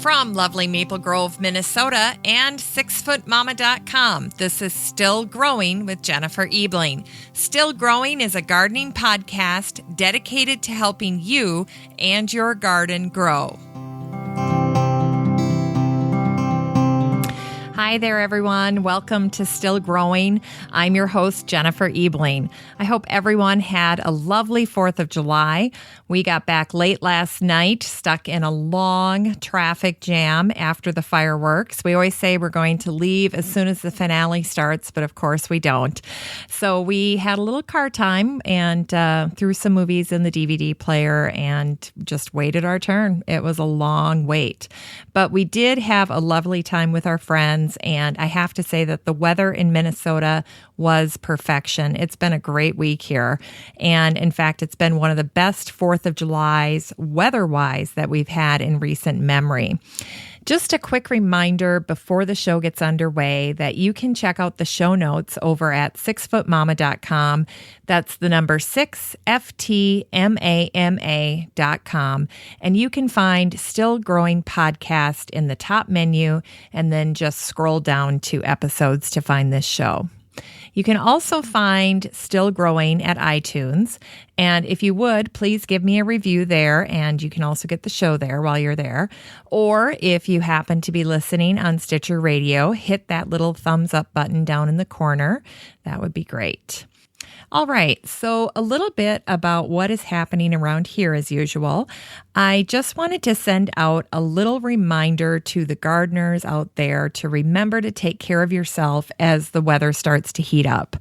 From lovely Maple Grove, Minnesota, and 6footmama.com, this is Still Growing with Jennifer Ebling. Still Growing is a gardening podcast dedicated to helping you and your garden grow. Hi there, everyone. Welcome to Still Growing. I'm your host, Jennifer Ebling. I hope everyone had a lovely 4th of July. We got back late last night, stuck in a long traffic jam after the fireworks. We always say we're going to leave as soon as the finale starts, but of course we don't. So we had a little car time and threw some movies in the DVD player and just waited our turn. It was a long wait, but we did have a lovely time with our friends. And I have to say that the weather in Minnesota was perfection. It's been a great week here. And in fact, it's been one of the best 4th of Julys weather-wise that we've had in recent memory. Just a quick reminder before the show gets underway that you can check out the show notes over at 6footmama.com. That's the number 6FTMAMA.com. And you can find Still Growing Podcast in the top menu and then just scroll down 2 episodes to find this show. You can also find Still Growing at iTunes. And if you would, please give me a review there. And you can also get the show there while you're there. Or if you happen to be listening on Stitcher Radio, hit that little thumbs up button down in the corner. That would be great. All right, so a little bit about what is happening around here as usual. I just wanted to send out a little reminder to the gardeners out there to remember to take care of yourself as the weather starts to heat up.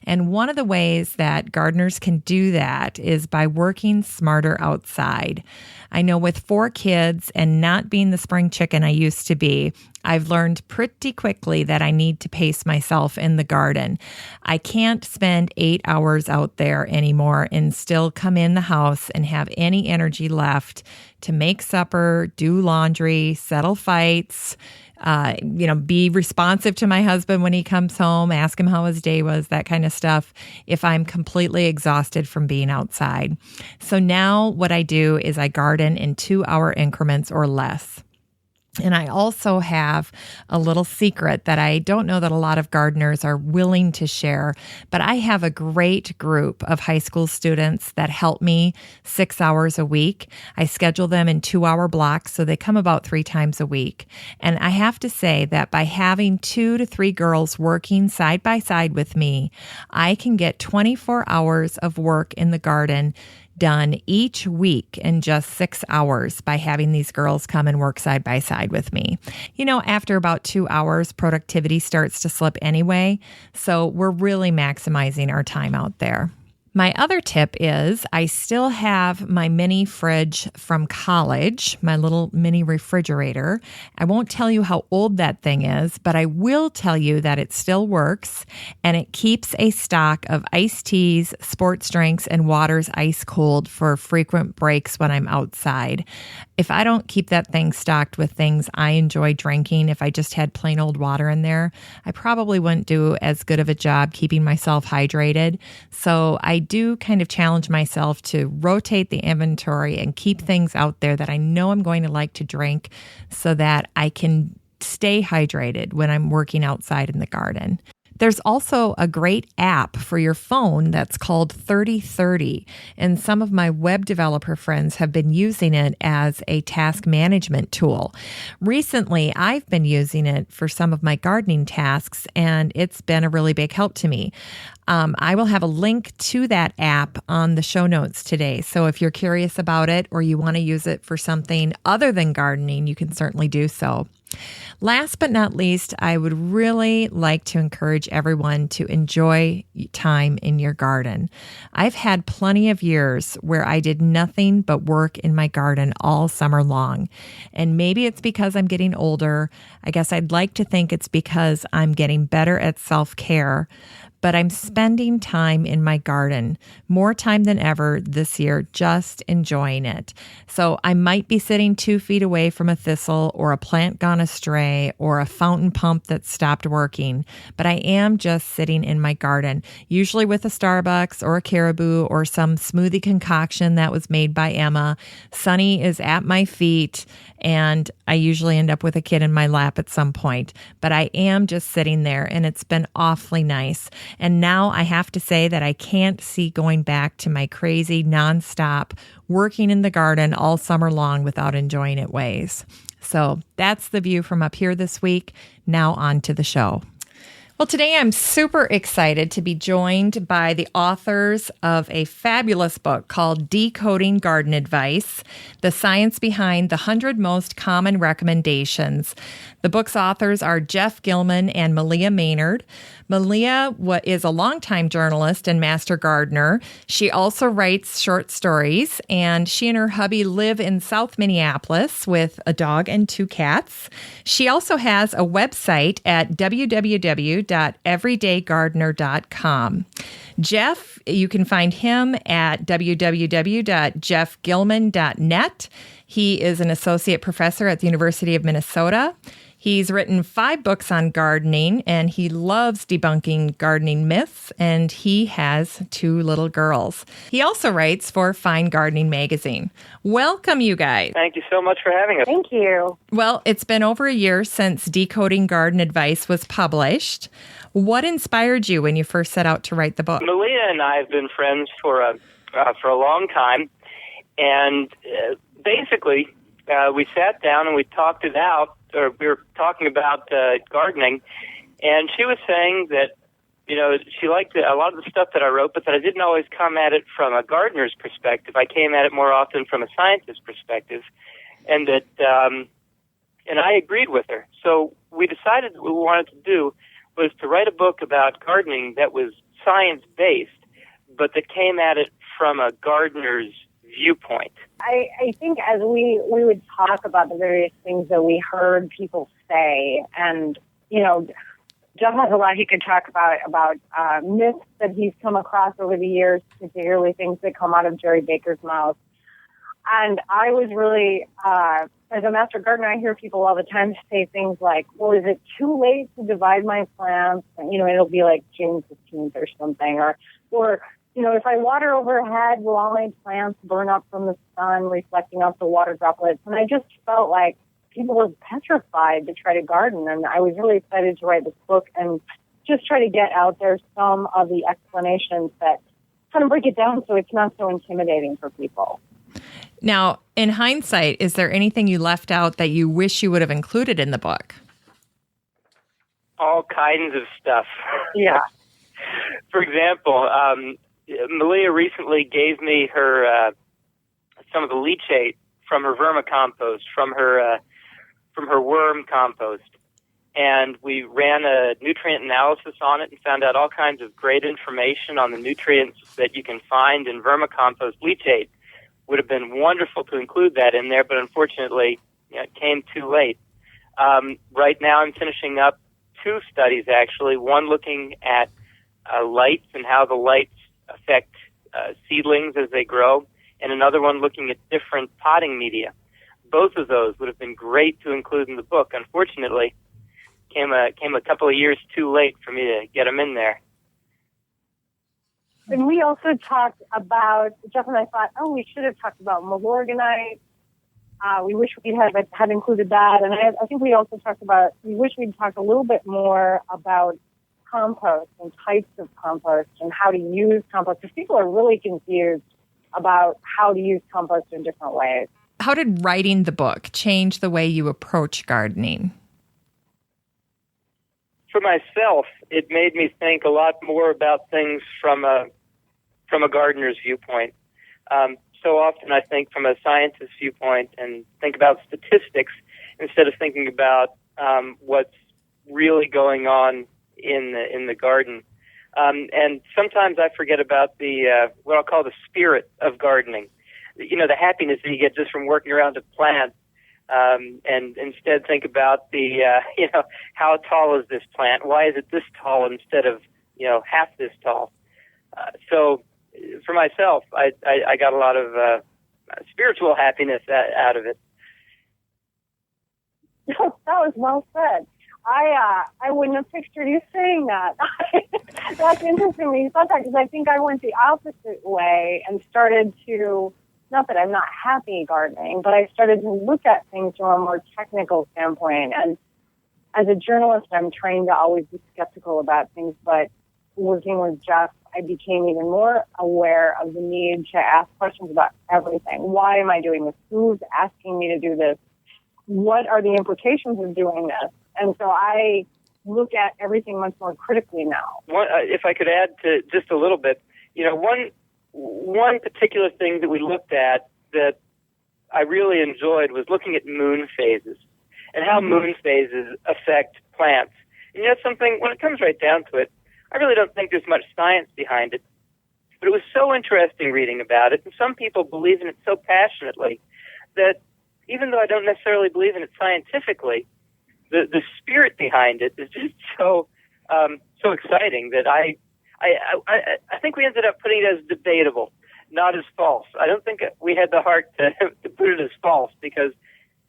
And one of the ways that gardeners can do that is by working smarter outside. I know with 4 kids and not being the spring chicken I used to be, I've learned pretty quickly that I need to pace myself in the garden. I can't spend 8 hours out there anymore and still come in the house and have any energy left to make supper, do laundry, settle fights, be responsive to my husband when he comes home, ask him how his day was, that kind of stuff, if I'm completely exhausted from being outside. So now what I do is I garden in 2-hour increments or less. And I also have a little secret that I don't know that a lot of gardeners are willing to share, but I have a great group of high school students that help me 6 hours a week. I schedule them in 2-hour blocks, so they come about 3 times a week. And I have to say that by having 2 to 3 girls working side by side with me, I can get 24 hours of work in the garden done each week in just 6 hours by having these girls come and work side by side with me. You know, after about 2 hours, productivity starts to slip anyway, so we're really maximizing our time out there. My other tip is I still have my mini fridge from college, my little mini refrigerator. I won't tell you how old that thing is, but I will tell you that it still works and it keeps a stock of iced teas, sports drinks, and waters ice cold for frequent breaks when I'm outside. If I don't keep that thing stocked with things I enjoy drinking, if I just had plain old water in there, I probably wouldn't do as good of a job keeping myself hydrated. So I do kind of challenge myself to rotate the inventory and keep things out there that I know I'm going to like to drink so that I can stay hydrated when I'm working outside in the garden. There's also a great app for your phone that's called 3030, and some of my web developer friends have been using it as a task management tool. Recently, I've been using it for some of my gardening tasks, and it's been a really big help to me. I will have a link to that app on the show notes today. So if you're curious about it or you want to use it for something other than gardening, you can certainly do so. Last but not least, I would really like to encourage everyone to enjoy time in your garden. I've had plenty of years where I did nothing but work in my garden all summer long. And maybe it's because I'm getting older. I guess I'd like to think it's because I'm getting better at self-care. but I'm spending time in my garden, more time than ever this year, just enjoying it. So I might be sitting 2 feet away from a thistle or a plant gone astray or a fountain pump that stopped working, but I am just sitting in my garden, usually with a Starbucks or a Caribou or some smoothie concoction that was made by Emma. Sunny is at my feet, and I usually end up with a kid in my lap at some point, but I am just sitting there, and it's been awfully nice. And now I have to say that I can't see going back to my crazy nonstop working in the garden all summer long without enjoying it ways. So that's the view from up here this week. Now on to the show. Well, today I'm super excited to be joined by the authors of a fabulous book called Decoding Garden Advice, The Science Behind the 100 Most Common Recommendations. The book's authors are Jeff Gillman and Meleah Maynard. Meleah is a longtime journalist and master gardener. She also writes short stories, and she and her hubby live in South Minneapolis with a dog and 2 cats. She also has a website at www.everydaygardener.com. Jeff, you can find him at www.jeffgillman.net. He is an associate professor at the University of Minnesota. He's written 5 books on gardening, and he loves debunking gardening myths, and he has 2 little girls. He also writes for Fine Gardening magazine. Welcome, you guys. Thank you so much for having us. Thank you. Well, it's been over a year since Decoding Garden Advice was published. What inspired you when you first set out to write the book? Meleah and I have been friends for a long time, and basically we sat down and we talked it out. Or we were talking about gardening, and she was saying that, she liked a lot of the stuff that I wrote, but that I didn't always come at it from a gardener's perspective. I came at it more often from a scientist's perspective, and that, and I agreed with her. So we decided what we wanted to do was to write a book about gardening that was science-based, but that came at it from a gardener's viewpoint. I think as we would talk about the various things that we heard people say, and, Jeff has a lot he could talk about myths that he's come across over the years, particularly things that come out of Jerry Baker's mouth. And I was really, as a master gardener, I hear people all the time say things like, well, is it too late to divide my plants? And, it'll be like June 15th or something, or if I water overhead, will all my plants burn up from the sun, reflecting off the water droplets? And I just felt like people were petrified to try to garden. And I was really excited to write this book and just try to get out there some of the explanations that kind of break it down so it's not so intimidating for people. Now, in hindsight, is there anything you left out that you wish you would have included in the book? All kinds of stuff. Yeah. For example, Meleah recently gave me her some of the leachate from her vermicompost, from her worm compost, and we ran a nutrient analysis on it and found out all kinds of great information on the nutrients that you can find in vermicompost leachate. Would have been wonderful to include that in there, but unfortunately, it came too late. Right now, I'm finishing up 2 studies actually. One looking at lights and how the lights affect seedlings as they grow, and another one looking at different potting media. Both of those would have been great to include in the book. Unfortunately, came a couple of years too late for me to get them in there. And we also talked about, Jeff and I thought, we should have talked about Milorganite. We wish we had included that. And I think we also talked about, we wish we'd talked a little bit more about compost and types of compost and how to use compost, because people are really confused about how to use compost in different ways. How did writing the book change the way you approach gardening? For myself, it made me think a lot more about things from a gardener's viewpoint. So often I think from a scientist's viewpoint and think about statistics instead of thinking about what's really going on in the garden. And sometimes I forget about the what I'll call the spirit of gardening. The happiness that you get just from working around a plant, and instead think about the how tall is this plant? Why is it this tall instead of half this tall. So for myself, I got a lot of spiritual happiness out of it. That was well said. I wouldn't have pictured you saying that. That's interesting when you thought that, because I think I went the opposite way and started to, not that I'm not happy gardening, but I started to look at things from a more technical standpoint. And as a journalist, I'm trained to always be skeptical about things, but working with Jeff, I became even more aware of the need to ask questions about everything. Why am I doing this? Who's asking me to do this? What are the implications of doing this? And so I look at everything much more critically now. If I could add to just a little bit, one particular thing that we looked at that I really enjoyed was looking at moon phases and how moon phases affect plants. And something, when it comes right down to it, I really don't think there's much science behind it. But it was so interesting reading about it, and some people believe in it so passionately that even though I don't necessarily believe in it scientifically, the spirit behind it is just so exciting that I think we ended up putting it as debatable, not as false. I don't think we had the heart to put it as false because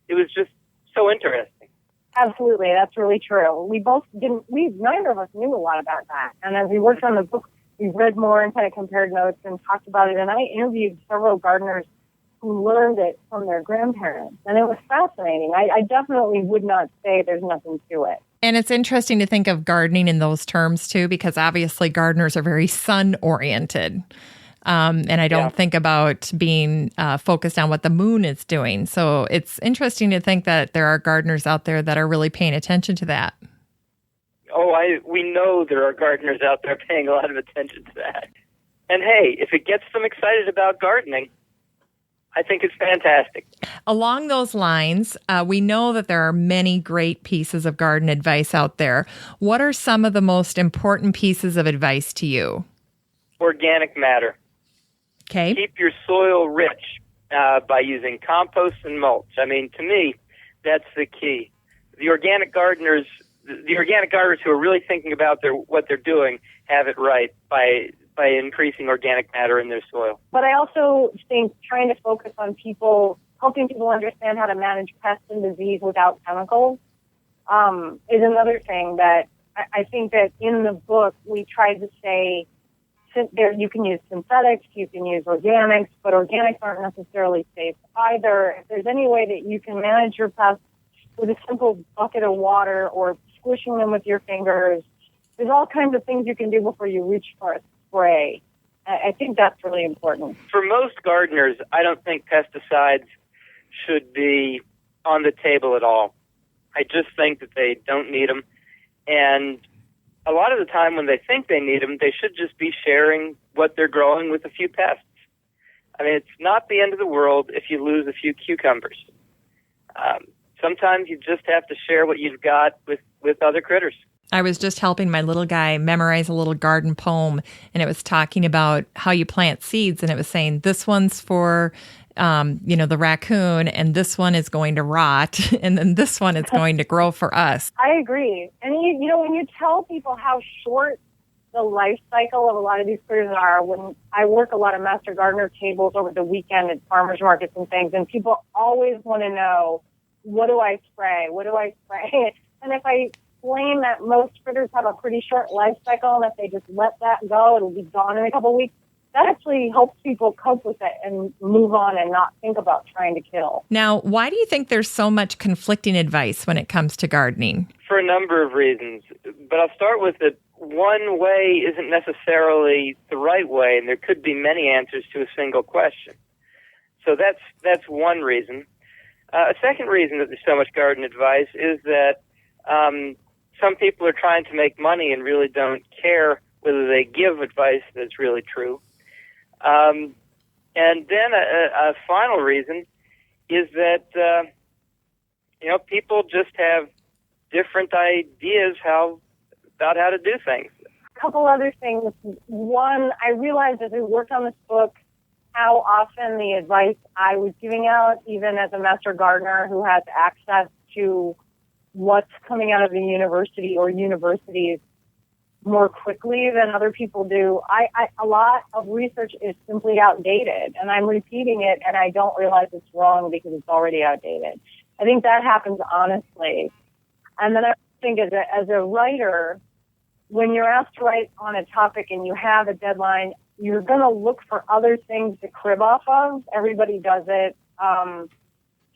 it was just so interesting. Absolutely, that's really true. Neither of us knew a lot about that. And as we worked on the book, we read more and kind of compared notes and talked about it. And I interviewed several gardeners who learned it from their grandparents. And it was fascinating. I definitely would not say there's nothing to it. And it's interesting to think of gardening in those terms, too, because obviously gardeners are very sun-oriented. And I don't think about being focused on what the moon is doing. So it's interesting to think that there are gardeners out there that are really paying attention to that. Oh, we know there are gardeners out there paying a lot of attention to that. And hey, if it gets them excited about gardening, I think it's fantastic. Along those lines, we know that there are many great pieces of garden advice out there. What are some of the most important pieces of advice to you? Organic matter. Okay. Keep your soil rich by using compost and mulch. I mean, to me, that's the key. The organic gardeners who are really thinking about what they're doing have it right by increasing organic matter in their soil. But I also think trying to focus on helping people understand how to manage pests and disease without chemicals is another thing that I think that in the book we tried to say you can use synthetics, you can use organics, but organics aren't necessarily safe either. If there's any way that you can manage your pests with a simple bucket of water or squishing them with your fingers, there's all kinds of things you can do before you reach for a spray. I think that's really important. For most gardeners, I don't think pesticides should be on the table at all. I just think that they don't need them. And a lot of the time when they think they need them, they should just be sharing what they're growing with a few pests. I mean, it's not the end of the world if you lose a few cucumbers. Sometimes you just have to share what you've got with other critters. I was just helping my little guy memorize a little garden poem, and it was talking about how you plant seeds, and it was saying this one's for, the raccoon, and this one is going to rot, and then this one is going to grow for us. I agree. And, when you tell people how short the life cycle of a lot of these critters are, when I work a lot of master gardener tables over the weekend at farmers markets and things, and people always want to know, what do I spray? What do I spray? And if I explain that most critters have a pretty short life cycle, and if they just let that go, it'll be gone in a couple of weeks, that actually helps people cope with it and move on and not think about trying to kill. Now, why do you think there's so much conflicting advice when it comes to gardening? For a number of reasons. But I'll start with that one way isn't necessarily the right way, and there could be many answers to a single question. So that's one reason. A second reason that there's so much garden advice is that some people are trying to make money and really don't care whether they give advice that's really true. And then a final reason is that, people just have different ideas about how to do things. A couple other things. One, I realized as we worked on this book how often the advice I was giving out, even as a master gardener who has access to what's coming out of the university or universities, more quickly than other people do. A lot of research is simply outdated, and I'm repeating it, and I don't realize it's wrong because it's already outdated. I think that happens honestly. And then I think as a writer, when you're asked to write on a topic and you have a deadline, you're going to look for other things to crib off of. Everybody does it.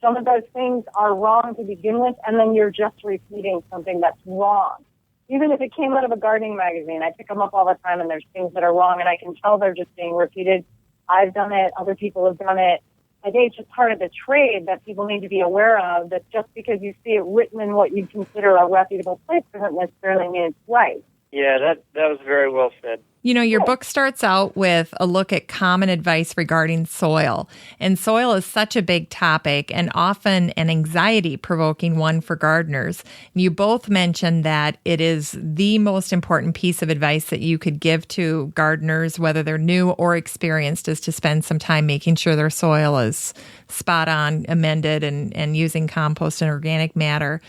Some of those things are wrong to begin with, and then you're just repeating something that's wrong. Even if it came out of a gardening magazine, I pick them up all the time, and there's things that are wrong, and I can tell they're just being repeated. I've done it. Other people have done it. I think it's just part of the trade that people need to be aware of, that just because you see it written in what you consider a reputable place doesn't necessarily mean it's right. Yeah, that was very well said. You know, your book starts out with a look at common advice regarding soil. And soil is such a big topic and often an anxiety-provoking one for gardeners. You both mentioned that it is the most important piece of advice that you could give to gardeners, whether they're new or experienced, is to spend some time making sure their soil is spot on, amended, and using compost and organic matter.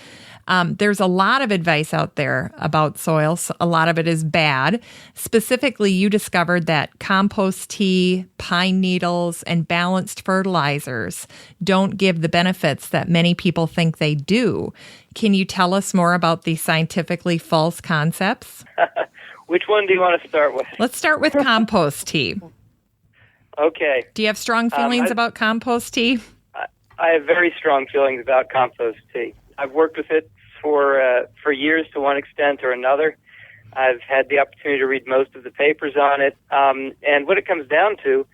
There's a lot of advice out there about soil. A lot of it is bad. Specifically, you discovered that compost tea, pine needles, and balanced fertilizers don't give the benefits that many people think they do. Can you tell us more about these scientifically false concepts? Which one do you want to start with? Let's start with compost tea. Okay. Do you have strong feelings about compost tea? I have very strong feelings about compost tea. I've worked with it for years to one extent or another. I've had the opportunity to read most of the papers on it. And what it comes down to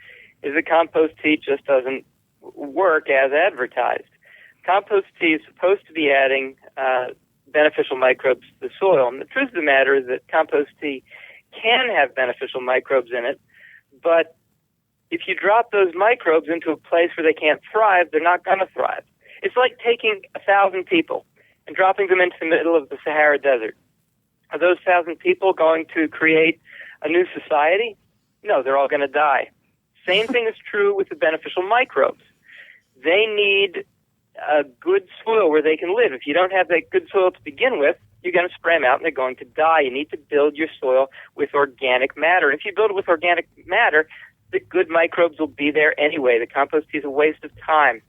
is that compost tea just doesn't work as advertised. Compost tea is supposed to be adding beneficial microbes to the soil. And the truth of the matter is that compost tea can have beneficial microbes in it, but if you drop those microbes into a place where they can't thrive, they're not going to thrive. It's like taking 1,000 people and dropping them into the middle of the Sahara Desert. Are those 1,000 people going to create a new society? No, they're all going to die. Same thing is true with the beneficial microbes. They need a good soil where they can live. If you don't have that good soil to begin with, you're going to spray them out and they're going to die. You need to build your soil with organic matter. And if you build it with organic matter, the good microbes will be there anyway. The compost tea is a waste of time.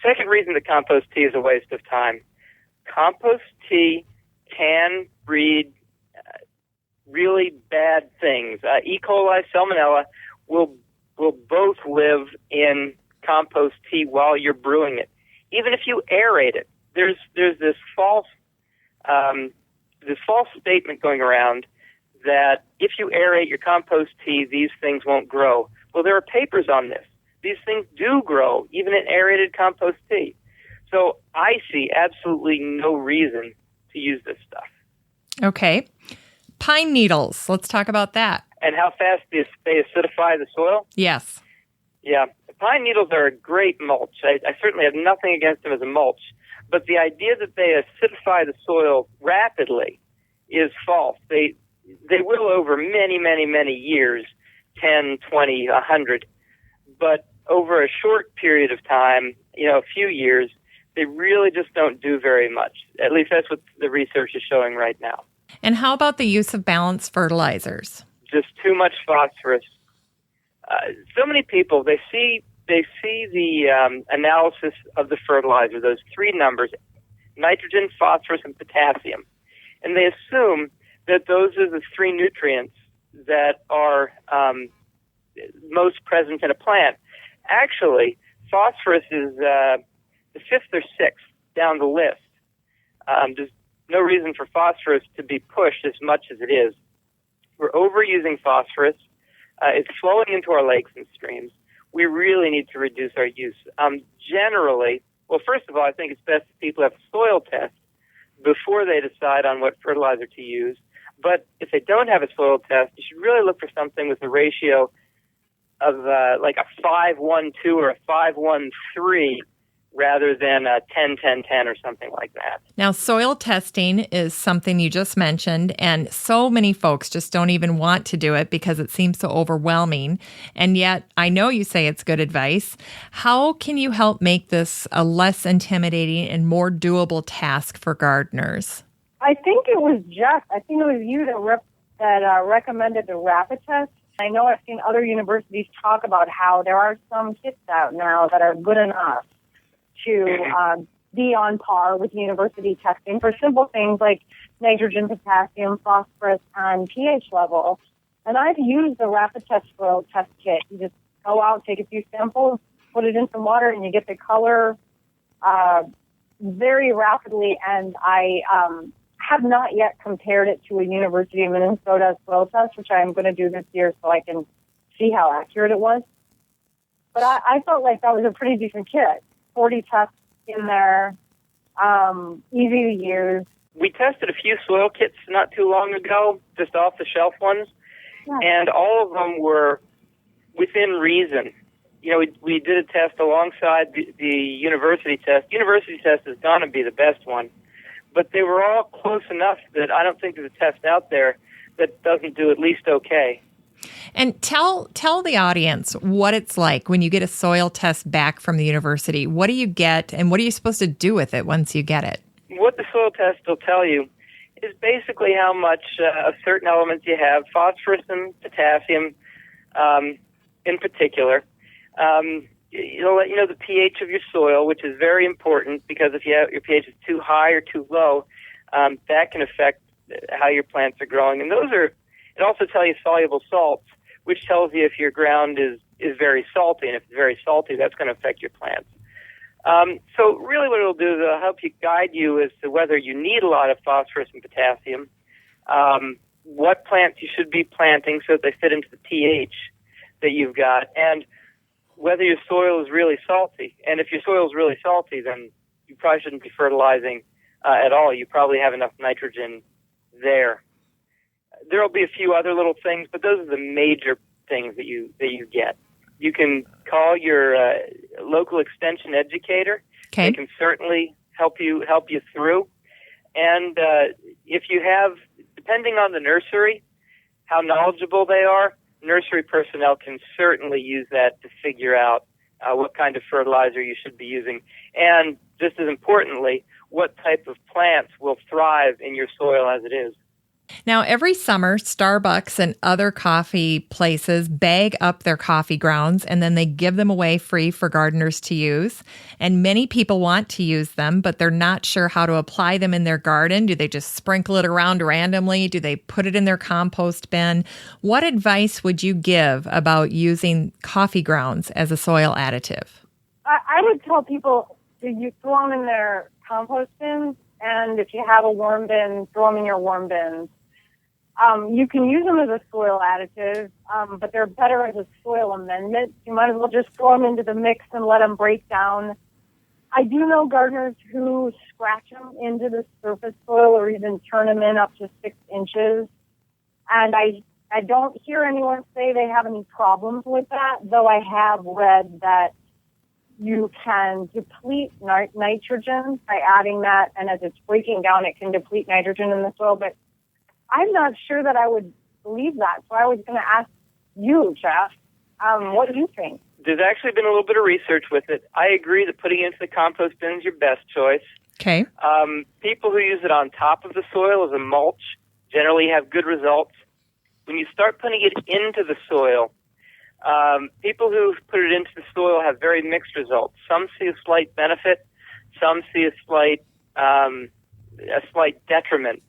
Second reason that compost tea is a waste of time. Compost tea can breed really bad things. E. coli, salmonella will both live in compost tea while you're brewing it. Even if you aerate it, there's this false statement going around that if you aerate your compost tea, these things won't grow. Well, there are papers on this. These things do grow, even in aerated compost tea. So I see absolutely no reason to use this stuff. Okay. Pine needles. Let's talk about that. And how fast they acidify the soil? Yes. Yeah. Pine needles are a great mulch. I certainly have nothing against them as a mulch. But the idea that they acidify the soil rapidly is false. They will over many, many, many years, 10, 20, 100. But over a short period of time, a few years, they really just don't do very much. At least that's what the research is showing right now. And how about the use of balanced fertilizers? Just too much phosphorus. So many people, they see the analysis of the fertilizer, those three numbers, nitrogen, phosphorus, and potassium. And they assume that those are the three nutrients that are most present in a plant. Actually, phosphorus is the fifth or sixth down the list. There's no reason for phosphorus to be pushed as much as it is. We're overusing phosphorus. It's flowing into our lakes and streams. We really need to reduce our use. Generally, well, first of all, I think it's best if people have a soil test before they decide on what fertilizer to use. But if they don't have a soil test, you should really look for something with a ratio of like a 5-1-2 or a 5-1-3 rather than a 10-10-10 or something like that. Now, soil testing is something you just mentioned, and so many folks just don't even want to do it because it seems so overwhelming. And yet, I know you say it's good advice. How can you help make this a less intimidating and more doable task for gardeners? I think it was you that that recommended the rapid test. I know I've seen other universities talk about how there are some kits out now that are good enough to be on par with university testing for simple things like nitrogen, potassium, phosphorus, and pH level. And I've used the rapid test soil test kit. You just go out, take a few samples, put it in some water, and you get the color very rapidly. And I have not yet compared it to a University of Minnesota soil test, which I am going to do this year so I can see how accurate it was. But I felt like that was a pretty decent kit. 40 tests in there, easy to use. We tested a few soil kits not too long ago, just off-the-shelf ones, and all of them were within reason. You know, we did a test alongside the university test. University test is going to be the best one, but they were all close enough that I don't think there's a test out there that doesn't do at least okay. And tell the audience what it's like when you get a soil test back from the university. What do you get, and what are you supposed to do with it once you get it? What the soil test will tell you is basically how much of certain elements you have, phosphorus and potassium in particular. It'll let you know the pH of your soil, which is very important because if your pH is too high or too low, that can affect how your plants are growing. And it also tells you soluble salts, which tells you if your ground is very salty, and if it's very salty, that's going to affect your plants. So really what it'll do is it'll help you guide you as to whether you need a lot of phosphorus and potassium, what plants you should be planting so that they fit into the pH that you've got, and whether your soil is really salty. And if your soil is really salty, then you probably shouldn't be fertilizing at all. You probably have enough nitrogen there. There will be a few other little things, but those are the major things that you get. You can call your local extension educator. Okay. They can certainly help you through. And if you have, depending on the nursery, how knowledgeable they are, nursery personnel can certainly use that to figure out what kind of fertilizer you should be using. And just as importantly, what type of plants will thrive in your soil as it is. Now, every summer, Starbucks and other coffee places bag up their coffee grounds and then they give them away free for gardeners to use. And many people want to use them, but they're not sure how to apply them in their garden. Do they just sprinkle it around randomly? Do they put it in their compost bin? What advice would you give about using coffee grounds as a soil additive? I would tell people to throw them in their compost bins, and if you have a worm bin, throw them in your worm bins. You can use them as a soil additive, but they're better as a soil amendment. You might as well just throw them into the mix and let them break down. I do know gardeners who scratch them into the surface soil or even turn them in up to 6 inches. And I don't hear anyone say they have any problems with that, though I have read that you can deplete nitrogen by adding that, and as it's breaking down, it can deplete nitrogen in the soil. But I'm not sure that I would believe that, so I was going to ask you, Jeff, what do you think? There's actually been a little bit of research with it. I agree that putting it into the compost bin is your best choice. Okay. People who use it on top of the soil as a mulch generally have good results. When you start putting it into the soil, people who put it into the soil have very mixed results. Some see a slight benefit, some see a slight detriment.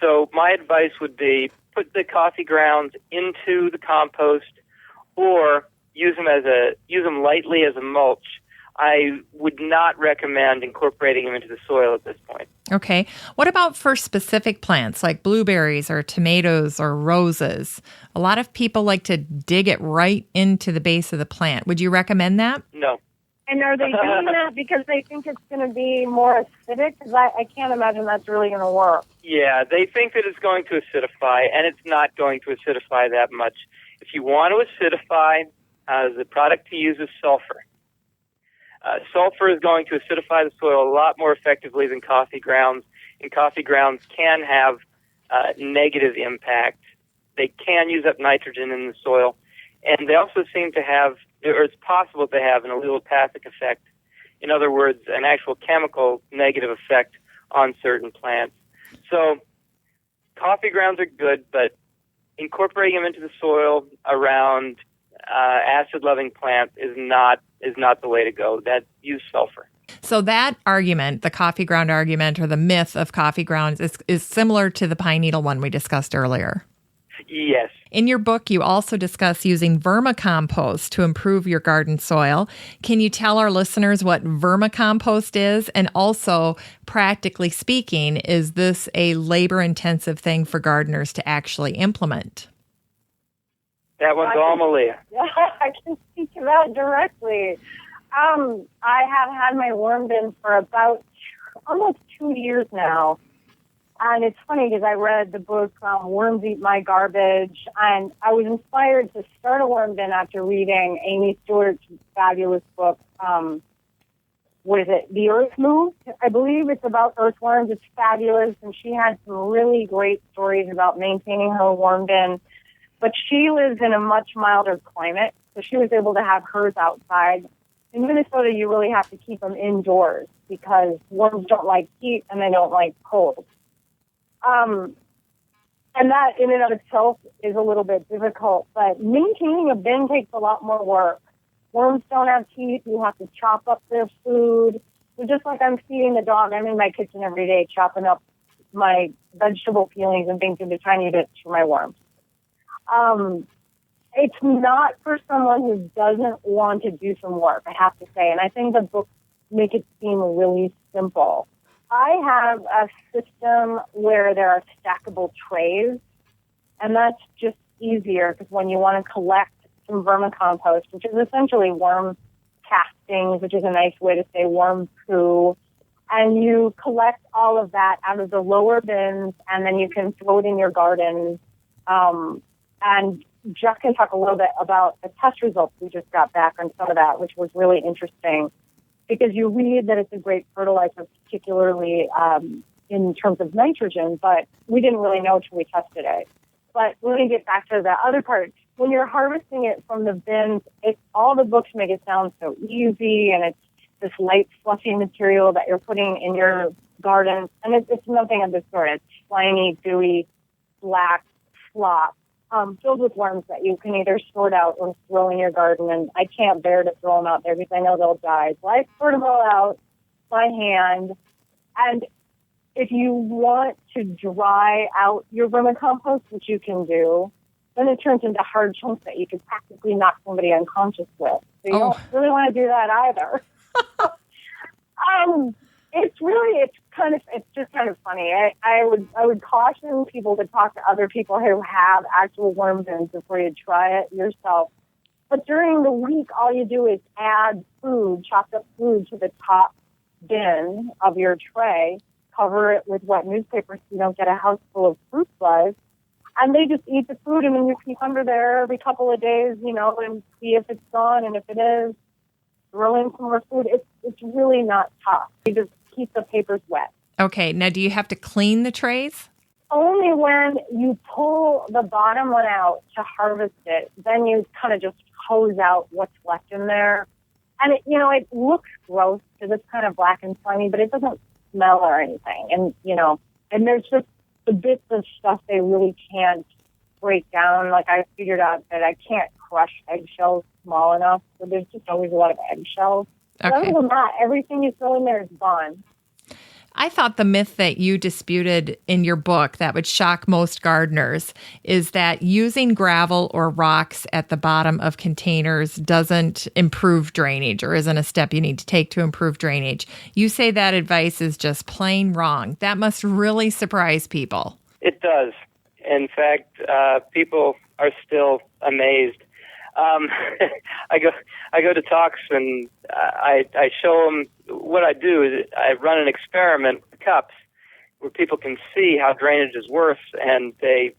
So my advice would be put the coffee grounds into the compost, or use them lightly as a mulch. I would not recommend incorporating them into the soil at this point. Okay. What about for specific plants like blueberries or tomatoes or roses? A lot of people like to dig it right into the base of the plant. Would you recommend that? No. And are they doing that because they think it's going to be more acidic? Because I can't imagine that's really going to work. Yeah, they think that it's going to acidify, and it's not going to acidify that much. If you want to acidify, the product to use is sulfur. Sulfur is going to acidify the soil a lot more effectively than coffee grounds, and coffee grounds can have negative impact. They can use up nitrogen in the soil, and they also seem to have, or it's possible to have, an allelopathic effect. In other words, an actual chemical negative effect on certain plants. So coffee grounds are good, but incorporating them into the soil around acid-loving plants is not the way to go. That use sulfur. So that argument, the coffee ground argument or the myth of coffee grounds, is similar to the pine needle one we discussed earlier. Yes. In your book, you also discuss using vermicompost to improve your garden soil. Can you tell our listeners what vermicompost is? And also, practically speaking, is this a labor-intensive thing for gardeners to actually implement? That one's all Meleah. I can speak to that directly. I have had my worm bin for about almost 2 years now. And it's funny because I read the book, Worms Eat My Garbage, and I was inspired to start a worm bin after reading Amy Stewart's fabulous book, what is it, The Earth Moved? I believe it's about earthworms. It's fabulous, and she had some really great stories about maintaining her worm bin. But she lives in a much milder climate, so she was able to have hers outside. In Minnesota, you really have to keep them indoors because worms don't like heat and they don't like cold. And that in and of itself is a little bit difficult, but maintaining a bin takes a lot more work. Worms don't have teeth. You have to chop up their food. So just like I'm feeding the dog, I'm in my kitchen every day chopping up my vegetable peelings and things into tiny bits for my worms. It's not for someone who doesn't want to do some work, I have to say. And I think the books make it seem really simple. I have a system where there are stackable trays, and that's just easier because when you want to collect some vermicompost, which is essentially worm castings, which is a nice way to say worm poo, and you collect all of that out of the lower bins, and then you can throw it in your garden. And Jeff can talk a little bit about the test results we just got back on some of that, which was really interesting. Because you read that it's a great fertilizer, particularly in terms of nitrogen, but we didn't really know until we tested it. But let me get back to the other part. When you're harvesting it from the bins, all the books make it sound so easy, and it's this light, fluffy material that you're putting in your garden, and it's nothing of the sort. It's slimy, gooey, black slop. Filled with worms that you can either sort out or throw in your garden, and I can't bear to throw them out there because I know they'll die. So I sort them all out by hand, and if you want to dry out your vermicompost, which you can do, then it turns into hard chunks that you could practically knock somebody unconscious with. So you don't really want to do that either. It's just kind of funny. I would caution people to talk to other people who have actual worm bins before you try it yourself. But during the week, all you do is add food, chopped up food, to the top bin of your tray, cover it with wet newspaper so you don't get a house full of fruit flies, and they just eat the food, and then you keep under there every couple of days, and see if it's gone, and if it is, throw in some more food. It's really not tough. You just keep the papers wet. Okay. Now, do you have to clean the trays? Only when you pull the bottom one out to harvest it, then you kind of just hose out what's left in there. And it looks gross because it's kind of black and slimy, but it doesn't smell or anything. And, and there's just the bits of stuff they really can't break down. Like I figured out that I can't crush eggshells small enough, so there's just always a lot of eggshells. Okay. Other than that, everything you throw in there is gone. I thought the myth that you disputed in your book that would shock most gardeners is that using gravel or rocks at the bottom of containers doesn't improve drainage or isn't a step you need to take to improve drainage. You say that advice is just plain wrong. That must really surprise people. It does. In fact, people are still amazed. I go to talks and I show them what I do is I run an experiment with cups where people can see how drainage is worse, and it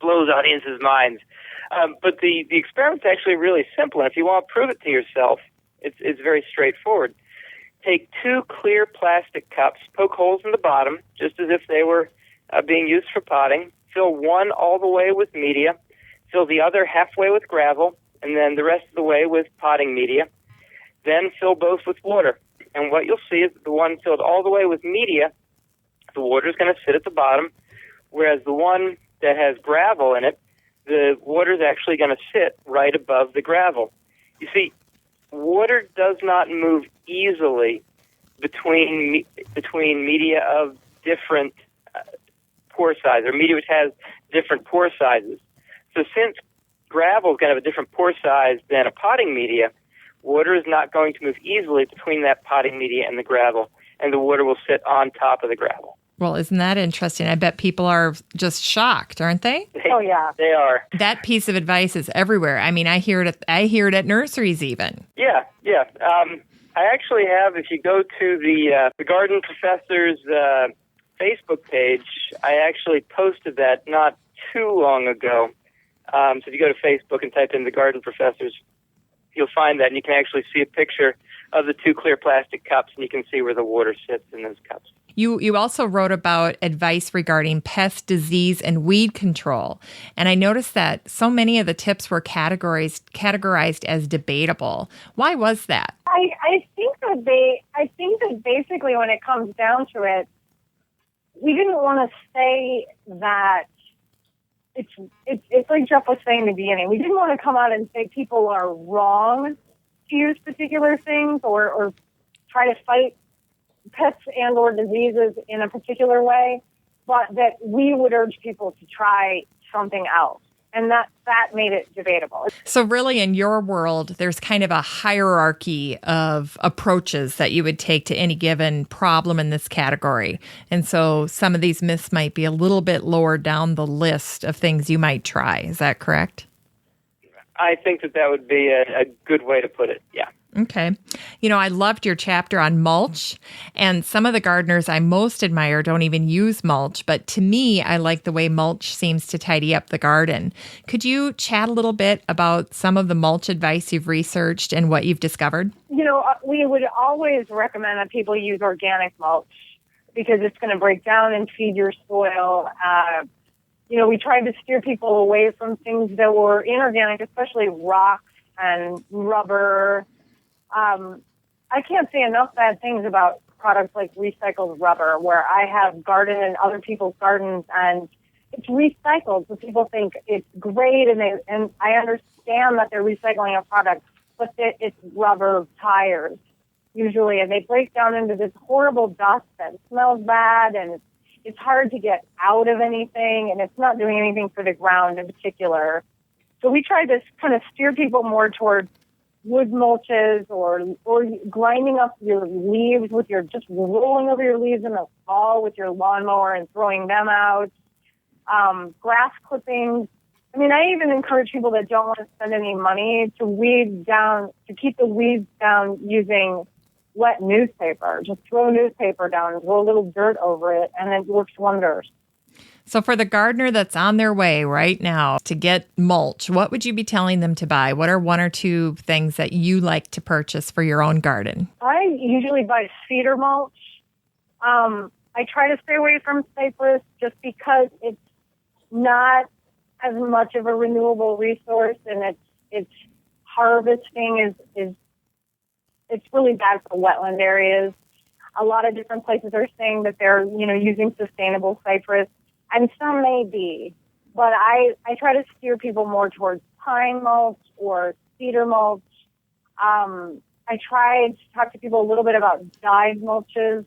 blows audiences' minds. But the experiment's actually really simple, and if you want to prove it to yourself, it's very straightforward. Take 2 clear plastic cups, poke holes in the bottom, just as if they were being used for potting. Fill one all the way with media. Fill the other halfway with gravel, and then the rest of the way with potting media. Then fill both with water. And what you'll see is that the one filled all the way with media, the water is going to sit at the bottom, whereas the one that has gravel in it, the water is actually going to sit right above the gravel. You see, water does not move easily between media of different pore size, or media which has different pore sizes. So since gravel is going to have a different pore size than a potting media, water is not going to move easily between that potting media and the gravel, and the water will sit on top of the gravel. Well, isn't that interesting? I bet people are just shocked, aren't they? Oh, yeah. They are. That piece of advice is everywhere. I mean, I hear it at nurseries even. Yeah. I actually have, if you go to the Garden Professor's Facebook page, I actually posted that not too long ago. So if you go to Facebook and type in the Garden Professors, you'll find that, and you can actually see a picture of the two clear plastic cups, and you can see where the water sits in those cups. You also wrote about advice regarding pest, disease, and weed control. And I noticed that so many of the tips were categorized as debatable. Why was that? I think that basically when it comes down to it, we didn't want to say that it's like Jeff was saying in the beginning. We didn't want to come out and say people are wrong to use particular things or try to fight pests and or diseases in a particular way, but that we would urge people to try something else. And that made it debatable. So really, in your world, there's kind of a hierarchy of approaches that you would take to any given problem in this category. And so some of these myths might be a little bit lower down the list of things you might try. Is that correct? I think that would be a good way to put it, yeah. Okay. You know, I loved your chapter on mulch, and some of the gardeners I most admire don't even use mulch, but to me, I like the way mulch seems to tidy up the garden. Could you chat a little bit about some of the mulch advice you've researched and what you've discovered? You know, we would always recommend that people use organic mulch because it's going to break down and feed your soil. We tried to steer people away from things that were inorganic, especially rocks and rubber. I can't say enough bad things about products like recycled rubber, where I have gardened in other people's gardens and it's recycled. So people think it's great, and I understand that they're recycling a product, but it's rubber tires usually, and they break down into this horrible dust that smells bad, and it's hard to get out of anything, and it's not doing anything for the ground in particular. So we tried to kind of steer people more towards wood mulches or grinding up your leaves just rolling over your leaves in the fall with your lawnmower and throwing them out. Grass clippings. I mean, I even encourage people that don't want to spend any money to keep the weeds down using wet newspaper. Just throw newspaper down and throw a little dirt over it, and it works wonders. So for the gardener that's on their way right now to get mulch, what would you be telling them to buy? What are one or two things that you like to purchase for your own garden? I usually buy cedar mulch. I try to stay away from cypress just because it's not as much of a renewable resource, and its harvesting is it's really bad for wetland areas. A lot of different places are saying that they're using sustainable cypress. And some may be, but I try to steer people more towards pine mulch or cedar mulch. I try to talk to people a little bit about dyed mulches.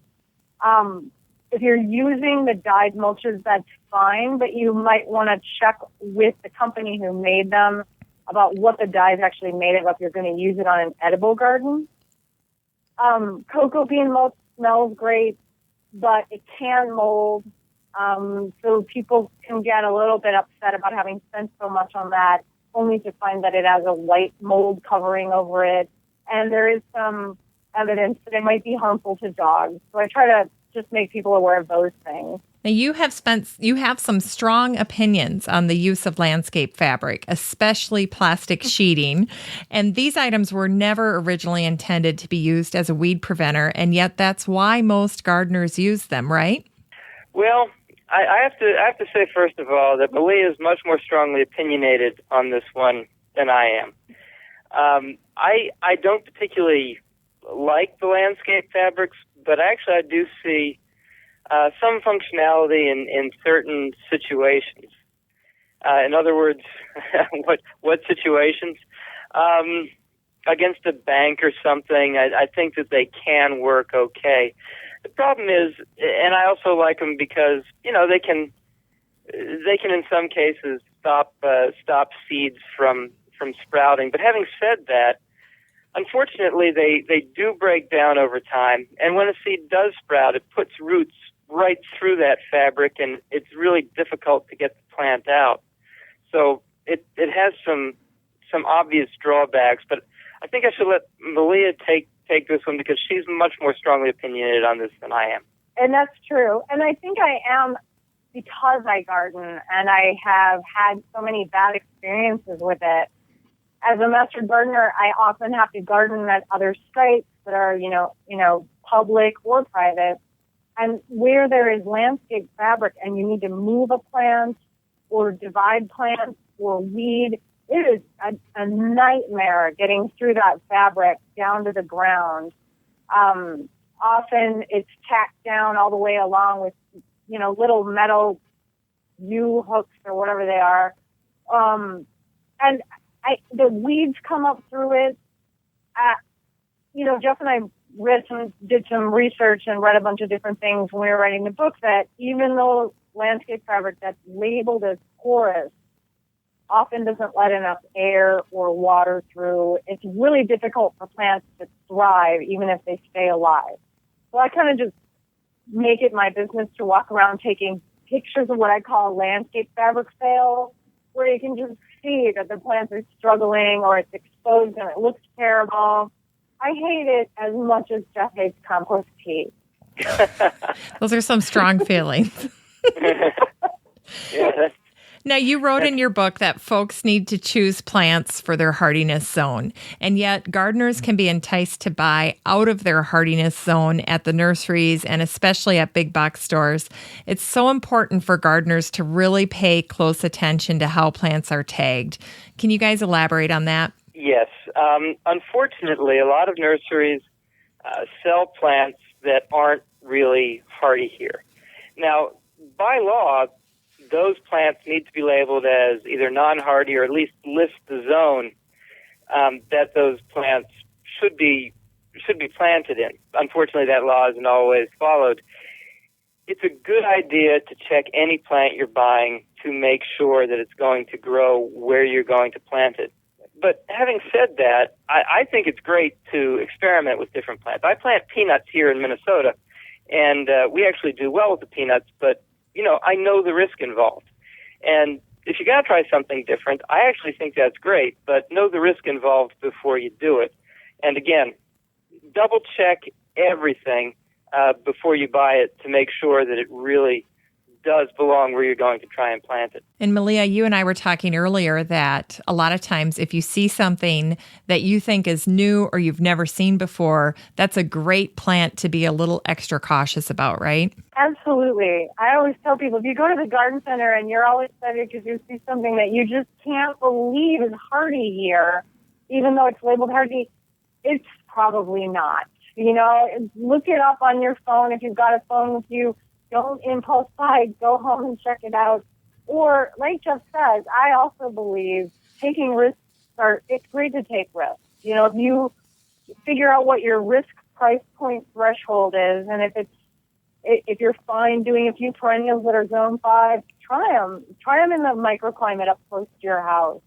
If you're using the dyed mulches, that's fine, but you might want to check with the company who made them about what the dye is actually made of if you're going to use it on an edible garden. Cocoa bean mulch smells great, but it can mold. So people can get a little bit upset about having spent so much on that, only to find that it has a white mold covering over it. And there is some evidence that it might be harmful to dogs. So I try to just make people aware of those things. Now you have some strong opinions on the use of landscape fabric, especially plastic sheeting. And these items were never originally intended to be used as a weed preventer, and yet that's why most gardeners use them, right? Well, I have to say, first of all, that Meleah is much more strongly opinionated on this one than I am. I don't particularly like the landscape fabrics, but actually I do see some functionality in certain situations. In other words, what situations? Against a bank or something, I think that they can work okay. The problem is, and I also like them because, they can in some cases stop seeds from sprouting. But having said that, unfortunately, they do break down over time. And when a seed does sprout, it puts roots right through that fabric, and it's really difficult to get the plant out. So it has some obvious drawbacks. But I think I should let Meleah take this one because she's much more strongly opinionated on this than I am. And that's true. And I think I am because I garden and I have had so many bad experiences with it. As a master gardener, I often have to garden at other sites that are, public or private. And where there is landscape fabric and you need to move a plant or divide plants or weed, it is a nightmare getting through that fabric down to the ground. Often it's tacked down all the way along with, little metal U-hooks or whatever they are. And the weeds come up through it. Jeff and I did some research and read a bunch of different things when we were writing the book that even though landscape fabric that's labeled as porous often doesn't let enough air or water through, it's really difficult for plants to thrive even if they stay alive. So I kind of just make it my business to walk around taking pictures of what I call landscape fabric fail, where you can just see that the plants are struggling or it's exposed and it looks terrible. I hate it as much as Jeff hates compost tea. Those are some strong feelings. Yeah. Now, you wrote in your book that folks need to choose plants for their hardiness zone, and yet gardeners can be enticed to buy out of their hardiness zone at the nurseries and especially at big box stores. It's so important for gardeners to really pay close attention to how plants are tagged. Can you guys elaborate on that? Yes. Unfortunately, a lot of nurseries sell plants that aren't really hardy here. Now, by law, those plants need to be labeled as either non-hardy or at least list the zone that those plants should be planted in. Unfortunately, that law isn't always followed. It's a good idea to check any plant you're buying to make sure that it's going to grow where you're going to plant it. But having said that, I think it's great to experiment with different plants. I plant peanuts here in Minnesota, and we actually do well with the peanuts, but I know the risk involved. And if you got to try something different, I actually think that's great, but know the risk involved before you do it. And again, double check everything before you buy it to make sure that it really does belong where you're going to try and plant it. And Meleah, you and I were talking earlier that a lot of times if you see something that you think is new or you've never seen before, that's a great plant to be a little extra cautious about, right? Absolutely. I always tell people, if you go to the garden center and you're all excited because you see something that you just can't believe is hardy here, even though it's labeled hardy, it's probably not. Look it up on your phone if you've got a phone with you. Don't impulse buy. Go home and check it out. Or, like Jeff says, I also believe taking risks it's great to take risks. If you figure out what your risk price point threshold is, and if you're fine doing a few perennials that are zone 5, try them in the microclimate up close to your house.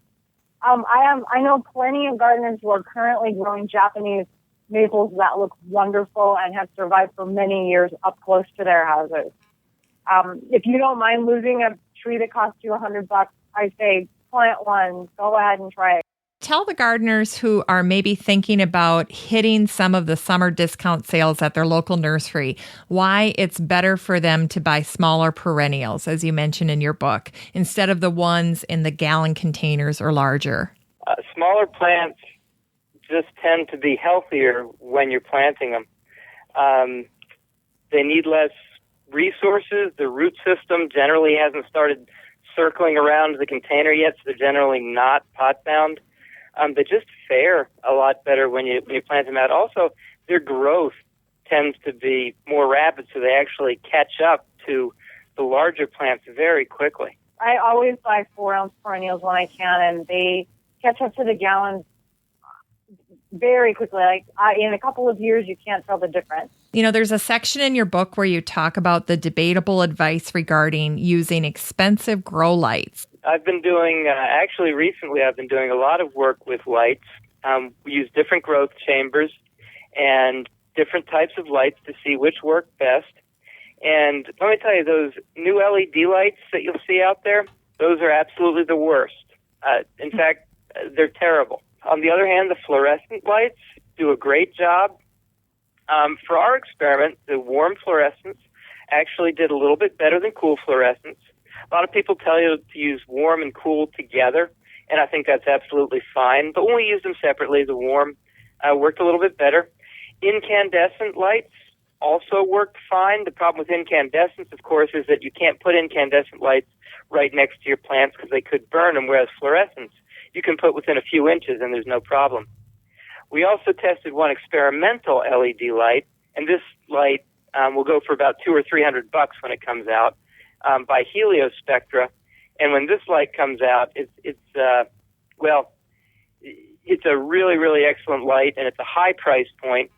I know plenty of gardeners who are currently growing Japanese maples that look wonderful and have survived for many years up close to their houses. If you don't mind losing a tree that costs you $100, I say plant one. Go ahead and try it. Tell the gardeners who are maybe thinking about hitting some of the summer discount sales at their local nursery why it's better for them to buy smaller perennials, as you mentioned in your book, instead of the ones in the gallon containers or larger. Smaller plants just tend to be healthier when you're planting them. They need less resources. The root system generally hasn't started circling around the container yet, so they're generally not pot-bound. They just fare a lot better when you plant them out. Also, their growth tends to be more rapid, so they actually catch up to the larger plants very quickly. I always buy 4-ounce perennials when I can, and they catch up to the gallons very quickly. Like in a couple of years, you can't tell the difference. You know, there's a section in your book where you talk about the debatable advice regarding using expensive grow lights. I've been doing, actually recently, I've been doing a lot of work with lights. We use different growth chambers and different types of lights to see which work best. And let me tell you, those new LED lights that you'll see out there, those are absolutely the worst. In fact, they're terrible. On the other hand, the fluorescent lights do a great job. For our experiment, the warm fluorescents actually did a little bit better than cool fluorescents. A lot of people tell you to use warm and cool together, and I think that's absolutely fine. But when we use them separately, the warm worked a little bit better. Incandescent lights also worked fine. The problem with incandescents, of course, is that you can't put incandescent lights right next to your plants because they could burn them, whereas fluorescents you can put within a few inches and there's no problem. We also tested one experimental LED light, and this light will go for about $200 or $300 when it comes out, by Heliospectra. And when this light comes out, it's a really, really excellent light, and it's a high price point,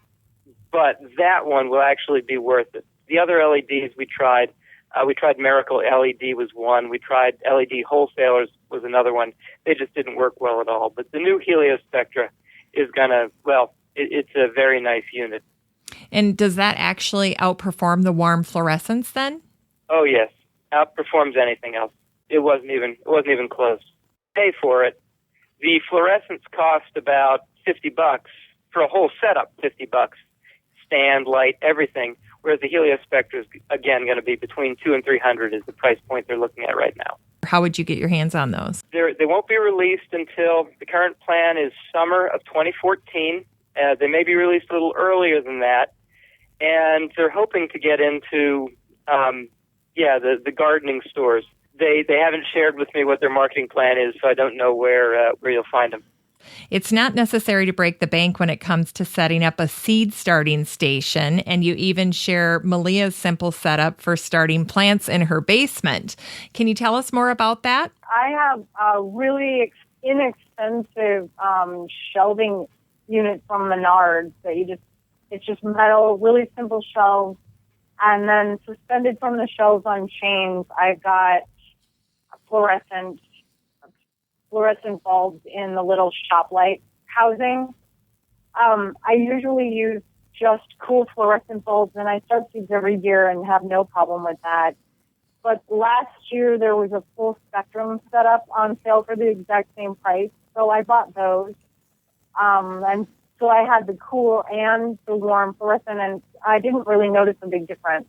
but that one will actually be worth it. The other LEDs we tried Miracle LED was one. We tried LED Wholesalers was another one. They just didn't work well at all. But the new Heliospectra is it's a very nice unit. And does that actually outperform the warm fluorescents then? Oh yes, outperforms anything else. It wasn't even close. Pay for it. The fluorescents cost about $50 for a whole setup. $50, stand, light, everything. Whereas the Heliospectra is again going to be between $200 and $300 is the price point they're looking at right now. How would you get your hands on those? They won't be released until the current plan is summer of 2014. They may be released a little earlier than that, and they're hoping to get into the gardening stores. They haven't shared with me what their marketing plan is, so I don't know where you'll find them. It's not necessary to break the bank when it comes to setting up a seed starting station, and you even share Meleah's simple setup for starting plants in her basement. Can you tell us more about that? I have a really inexpensive shelving unit from Maynard that it's just metal, really simple shelves, and then suspended from the shelves on chains, I've got fluorescent bulbs in the little shop light housing. I usually use just cool fluorescent bulbs, and I start seeds every year and have no problem with that. But last year there was a full spectrum setup on sale for the exact same price, so I bought those. And so I had the cool and the warm fluorescent, and I didn't really notice a big difference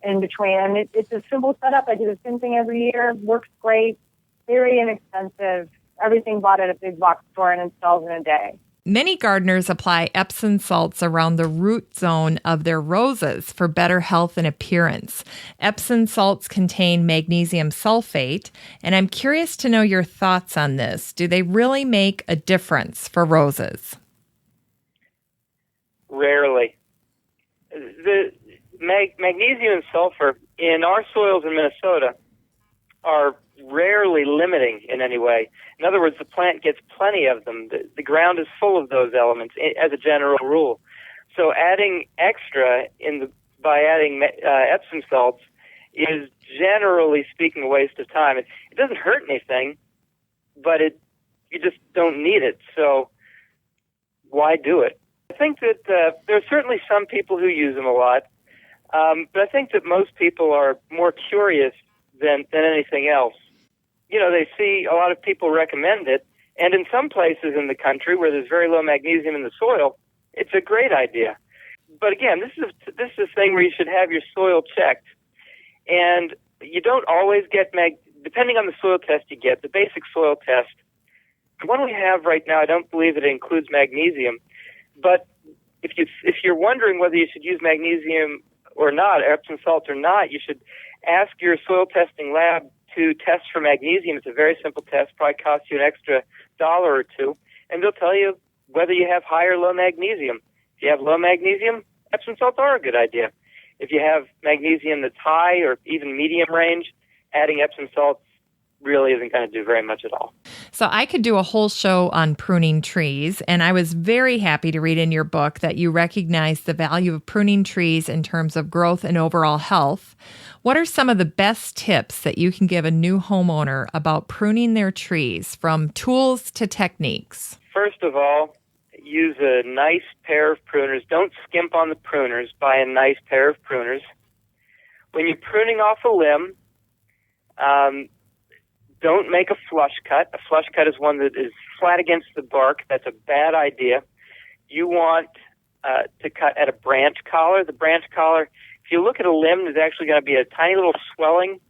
in between. And it's a simple setup. I do the same thing every year. Works great. Very inexpensive. Everything bought at a big box store and installed in a day. Many gardeners apply Epsom salts around the root zone of their roses for better health and appearance. Epsom salts contain magnesium sulfate, and I'm curious to know your thoughts on this. Do they really make a difference for roses? Rarely. The magnesium and sulfur in our soils in Minnesota are rarely limiting in any way. In other words, the plant gets plenty of them. The ground is full of those elements as a general rule. So adding extra by adding Epsom salts is generally speaking a waste of time. It doesn't hurt anything, but you just don't need it. So why do it? I think that there are certainly some people who use them a lot, but I think that most people are more curious than anything else. You know, they see a lot of people recommend it, and in some places in the country where there's very low magnesium in the soil, it's a great idea. But again, this is a thing where you should have your soil checked, and you don't always get depending on the soil test you get, the basic soil test. The one we have right now, I don't believe it includes magnesium, but if you're wondering whether you should use magnesium or not, Epsom salts or not, you should ask your soil testing lab to test for magnesium. It's a very simple test, probably costs you an extra $1 or $2, and they'll tell you whether you have high or low magnesium. If you have low magnesium, Epsom salts are a good idea. If you have magnesium that's high or even medium range, adding Epsom salts really isn't going to do very much at all. So I could do a whole show on pruning trees, and I was very happy to read in your book that you recognize the value of pruning trees in terms of growth and overall health. What are some of the best tips that you can give a new homeowner about pruning their trees, from tools to techniques? First of all, use a nice pair of pruners. Don't skimp on the pruners. Buy a nice pair of pruners. When you're pruning off a limb, don't make a flush cut. A flush cut is one that is flat against the bark. That's a bad idea. You want to cut at a branch collar. The branch collar, if you look at a limb, there's actually going to be a tiny little swelling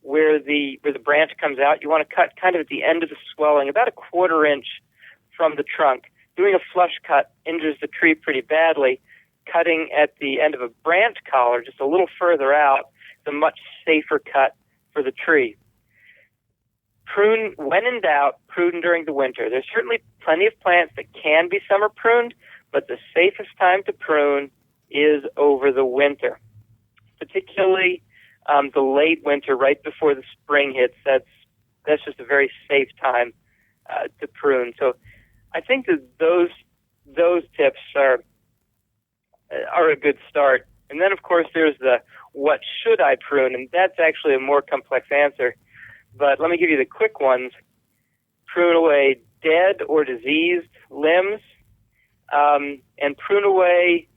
where the branch comes out. You want to cut kind of at the end of the swelling, about a 1/4 inch from the trunk. Doing a flush cut injures the tree pretty badly. Cutting at the end of a branch collar, just a little further out, is a much safer cut for the tree. Prune, when in doubt, prune during the winter. There's certainly plenty of plants that can be summer pruned, but the safest time to prune is over the winter, particularly the late winter, right before the spring hits. That's just a very safe time to prune. So I think that those tips are a good start. And then, of course, there's the what should I prune, and that's actually a more complex answer. But let me give you the quick ones. Prune away dead or diseased limbs, and prune away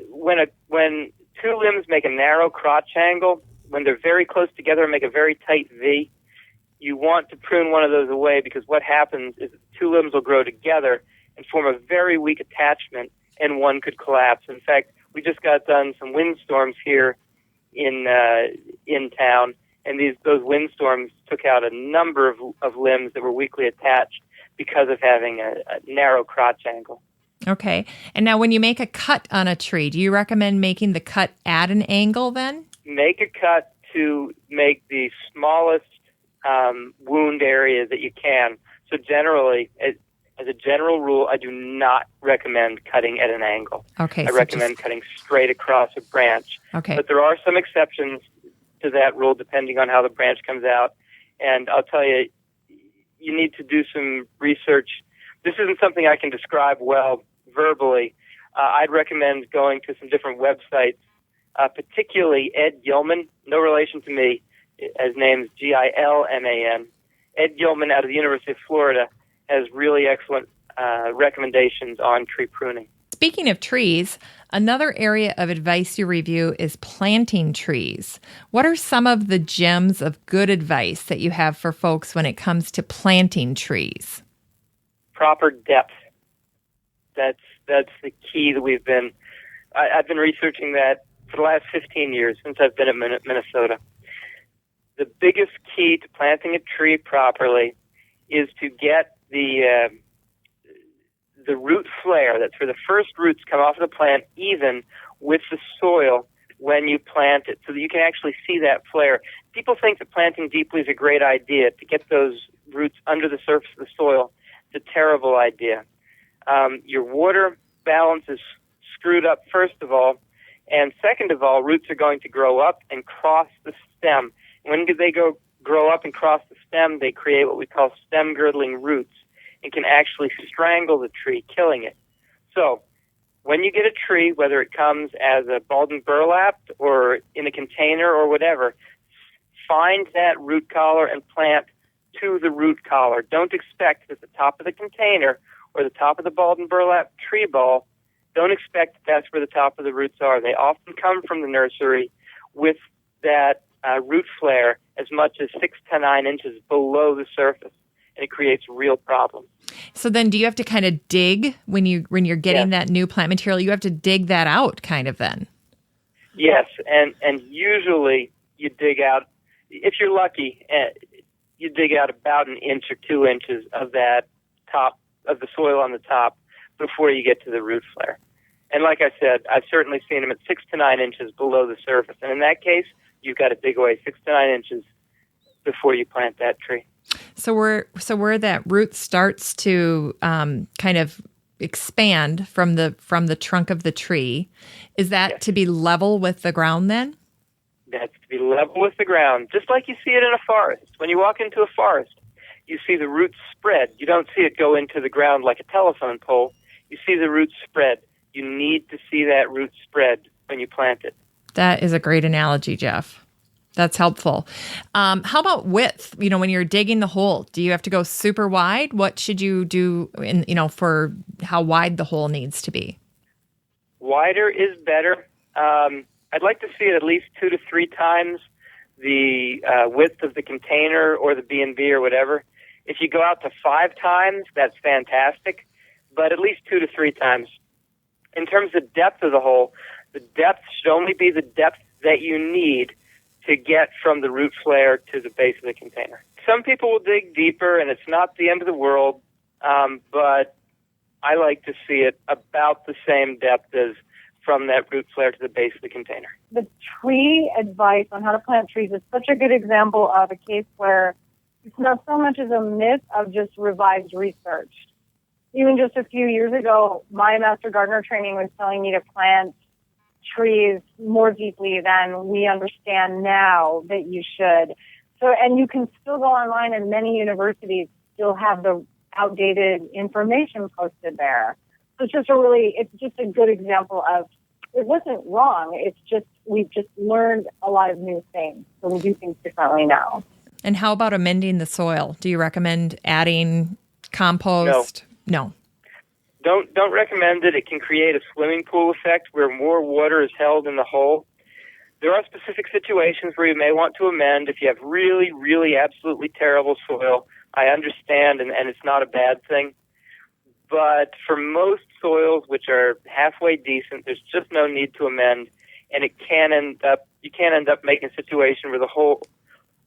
when two limbs make a narrow crotch angle, when they're very close together and make a very tight V. You want to prune one of those away, because what happens is two limbs will grow together and form a very weak attachment, and one could collapse. In fact, we just got done some windstorms here in town, and those windstorms took out a number of limbs that were weakly attached because of having a narrow crotch angle. Okay. And now when you make a cut on a tree, do you recommend making the cut at an angle then? Make a cut to make the smallest wound area that you can. So generally, as a general rule, I do not recommend cutting at an angle. Okay. I recommend cutting straight across a branch. Okay. But there are some exceptions to that rule depending on how the branch comes out. And I'll tell you, you need to do some research. This isn't something I can describe well verbally. I'd recommend going to some different websites, particularly Ed Gillman, no relation to me. His name's Gilman. Ed Gillman out of the University of Florida has really excellent recommendations on tree pruning. Speaking of trees, another area of advice you review is planting trees. What are some of the gems of good advice that you have for folks when it comes to planting trees? Proper depth. That's the key that I've been researching that for the last 15 years since I've been in Minnesota. The biggest key to planting a tree properly is to get the root flare, that's where the first roots come off of the plant, even with the soil when you plant it, so that you can actually see that flare. People think that planting deeply is a great idea, to get those roots under the surface of the soil. It's a terrible idea. Your water balance is screwed up, first of all, and second of all, roots are going to grow up and cross the stem. When they grow up and cross the stem, they create what we call stem-girdling roots and can actually strangle the tree, killing it. So when you get a tree, whether it comes as a balled and burlapped or in a container or whatever, find that root collar and plant to the root collar. Don't expect that the top of the container or the top of the balled and burlapped tree ball, don't expect that's where the top of the roots are. They often come from the nursery with that root flare as much as 6 to 9 inches below the surface, and it creates real problems. So then do you have to kind of dig when you're getting that new plant material? You have to dig that out kind of then? Yes, and usually you dig out, if you're lucky, you dig out about 1 inch or 2 inches of that top, of the soil on the top, before you get to the root flare. And like I said, I've certainly seen them at 6 to 9 inches below the surface. And in that case, you've got to dig away 6 to 9 inches before you plant that tree. So where that root starts to kind of expand from the trunk of the tree, is that to be level with the ground then? That's to be level with the ground, just like you see it in a forest. When you walk into a forest, you see the roots spread. You don't see it go into the ground like a telephone pole. You see the roots spread. You need to see that root spread when you plant it. That is a great analogy, Jeff. That's helpful. How about width? When you're digging the hole, do you have to go super wide? What should you do for how wide the hole needs to be? Wider is better. I'd like to see it at least 2 to 3 times the width of the container or the B&B or whatever. If you go out to 5 times, that's fantastic, but at least 2 to 3 times. In terms of depth of the hole, the depth should only be the depth that you need to get from the root flare to the base of the container. Some people will dig deeper, and it's not the end of the world, but I like to see it about the same depth as from that root flare to the base of the container. The tree advice on how to plant trees is such a good example of a case where it's not so much as a myth of just revised research. Even just a few years ago, my master gardener training was telling me to plant trees more deeply than we understand now that you should. So, and you can still go online, and many universities still have the outdated information posted there. So it's just a good example of it wasn't wrong. It's just we've just learned a lot of new things, so we do things differently now. And how about amending the soil? Do you recommend adding compost? No. Don't recommend it. It can create a swimming pool effect where more water is held in the hole. There are specific situations where you may want to amend. If you have really, really absolutely terrible soil, I understand, and it's not a bad thing. But for most soils which are halfway decent, there's just no need to amend, and you can end up making a situation where the hole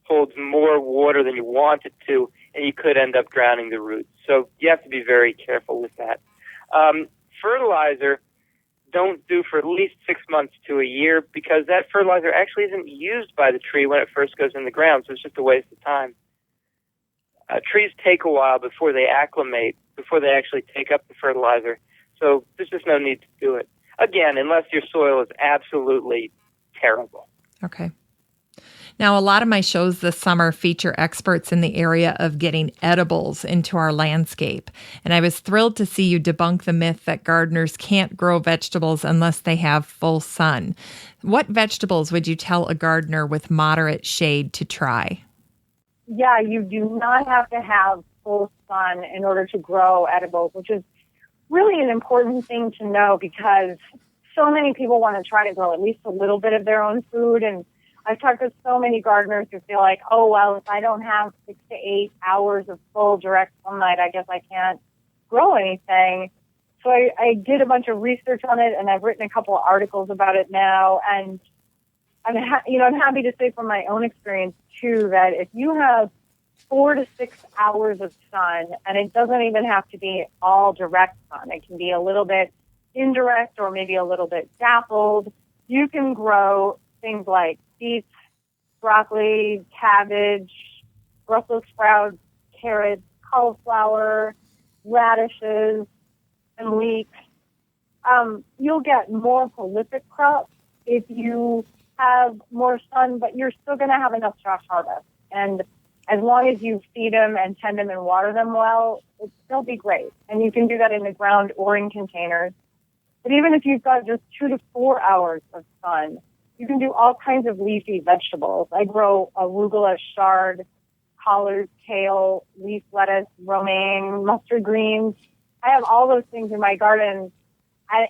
holds more water than you want it to, and you could end up drowning the roots. So you have to be very careful with that. Fertilizer, don't do for at least 6 months to a year, because that fertilizer actually isn't used by the tree when it first goes in the ground, so it's just a waste of time. Trees take a while before they acclimate, before they actually take up the fertilizer, so there's just no need to do it. Again, unless your soil is absolutely terrible. Okay. Now, a lot of my shows this summer feature experts in the area of getting edibles into our landscape. And I was thrilled to see you debunk the myth that gardeners can't grow vegetables unless they have full sun. What vegetables would you tell a gardener with moderate shade to try? Yeah, you do not have to have full sun in order to grow edibles, which is really an important thing to know, because so many people want to try to grow at least a little bit of their own food. And I've talked to so many gardeners who feel like, oh, well, if I don't have 6 to 8 hours of full direct sunlight, I guess I can't grow anything. So I did a bunch of research on it, and I've written a couple of articles about it now. And I'm happy to say from my own experience, too, that if you have 4 to 6 hours of sun, and it doesn't even have to be all direct sun, it can be a little bit indirect or maybe a little bit dappled, you can grow things like beets, broccoli, cabbage, Brussels sprouts, carrots, cauliflower, radishes, and leeks. You'll get more prolific crops if you have more sun, but you're still going to have enough to harvest. And as long as you feed them and tend them and water them well, it'll still be great. And you can do that in the ground or in containers. But even if you've got just 2 to 4 hours of sun, you can do all kinds of leafy vegetables. I grow arugula, chard, collards, kale, leaf lettuce, romaine, mustard greens. I have all those things in my garden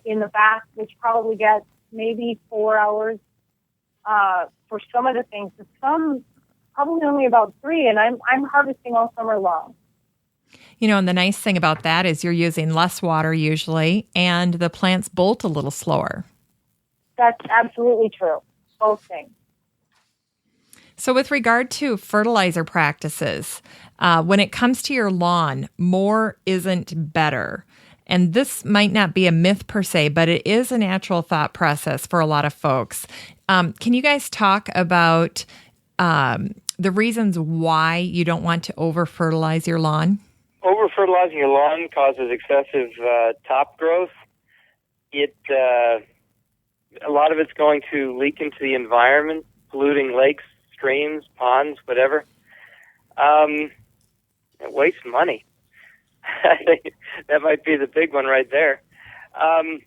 in the back, which probably gets maybe 4 hours for some of the things. But some probably only about 3, and I'm harvesting all summer long. And the nice thing about that is you're using less water usually, and the plants bolt a little slower. That's absolutely true. Both things. So with regard to fertilizer practices, when it comes to your lawn, more isn't better. And this might not be a myth per se, but it is a natural thought process for a lot of folks. Can you guys talk about the reasons why you don't want to over-fertilize your lawn? Over-fertilizing your lawn causes excessive top growth. A lot of it's going to leak into the environment, polluting lakes, streams, ponds, whatever. It wastes money. I think that might be the big one right there. And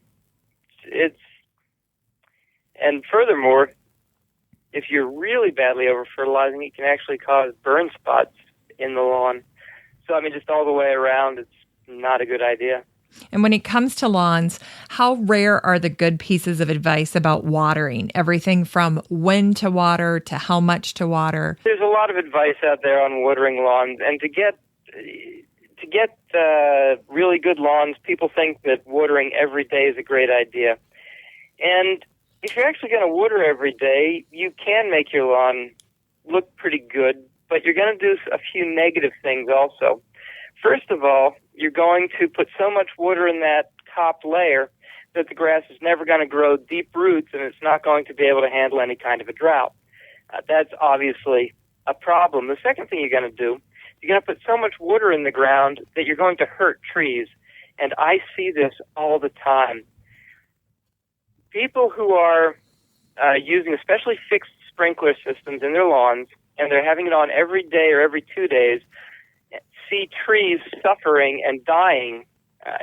furthermore, if you're really badly over-fertilizing, it can actually cause burn spots in the lawn. So, I mean, just all the way around, it's not a good idea. And when it comes to lawns, how rare are the good pieces of advice about watering? Everything from when to water to how much to water. There's a lot of advice out there on watering lawns, and to get really good lawns, people think that watering every day is a great idea. And if you're actually going to water every day, you can make your lawn look pretty good, but you're going to do a few negative things also. First of all, you're going to put so much water in that top layer that the grass is never going to grow deep roots, and it's not going to be able to handle any kind of a drought. That's obviously a problem. The second thing you're going to do, you're going to put so much water in the ground that you're going to hurt trees, and I see this all the time. People who are using especially fixed sprinkler systems in their lawns, and they're having it on every day or every 2 days, see trees suffering and dying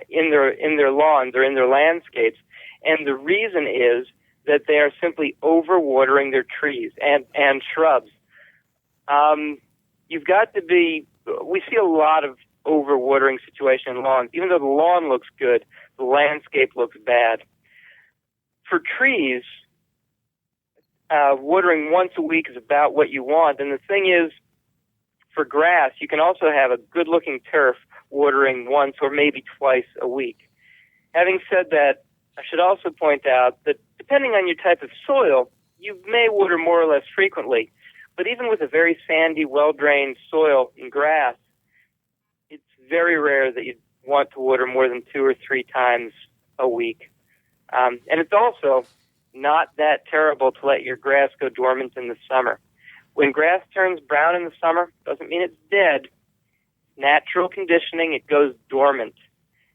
in their lawns or in their landscapes. And the reason is that they are simply overwatering their trees and shrubs. You've got to be, we see a lot of overwatering situation in lawns. Even though the lawn looks good, the landscape looks bad. For trees, watering once a week is about what you want. And the thing is, for grass, you can also have a good-looking turf watering once or maybe twice a week. Having said that, I should also point out that depending on your type of soil, you may water more or less frequently. But even with a very sandy, well-drained soil and grass, it's very rare that you'd want to water more than 2 or 3 times a week. And it's also not that terrible to let your grass go dormant in the summer. When grass turns brown in the summer, doesn't mean it's dead. Natural conditioning, it goes dormant,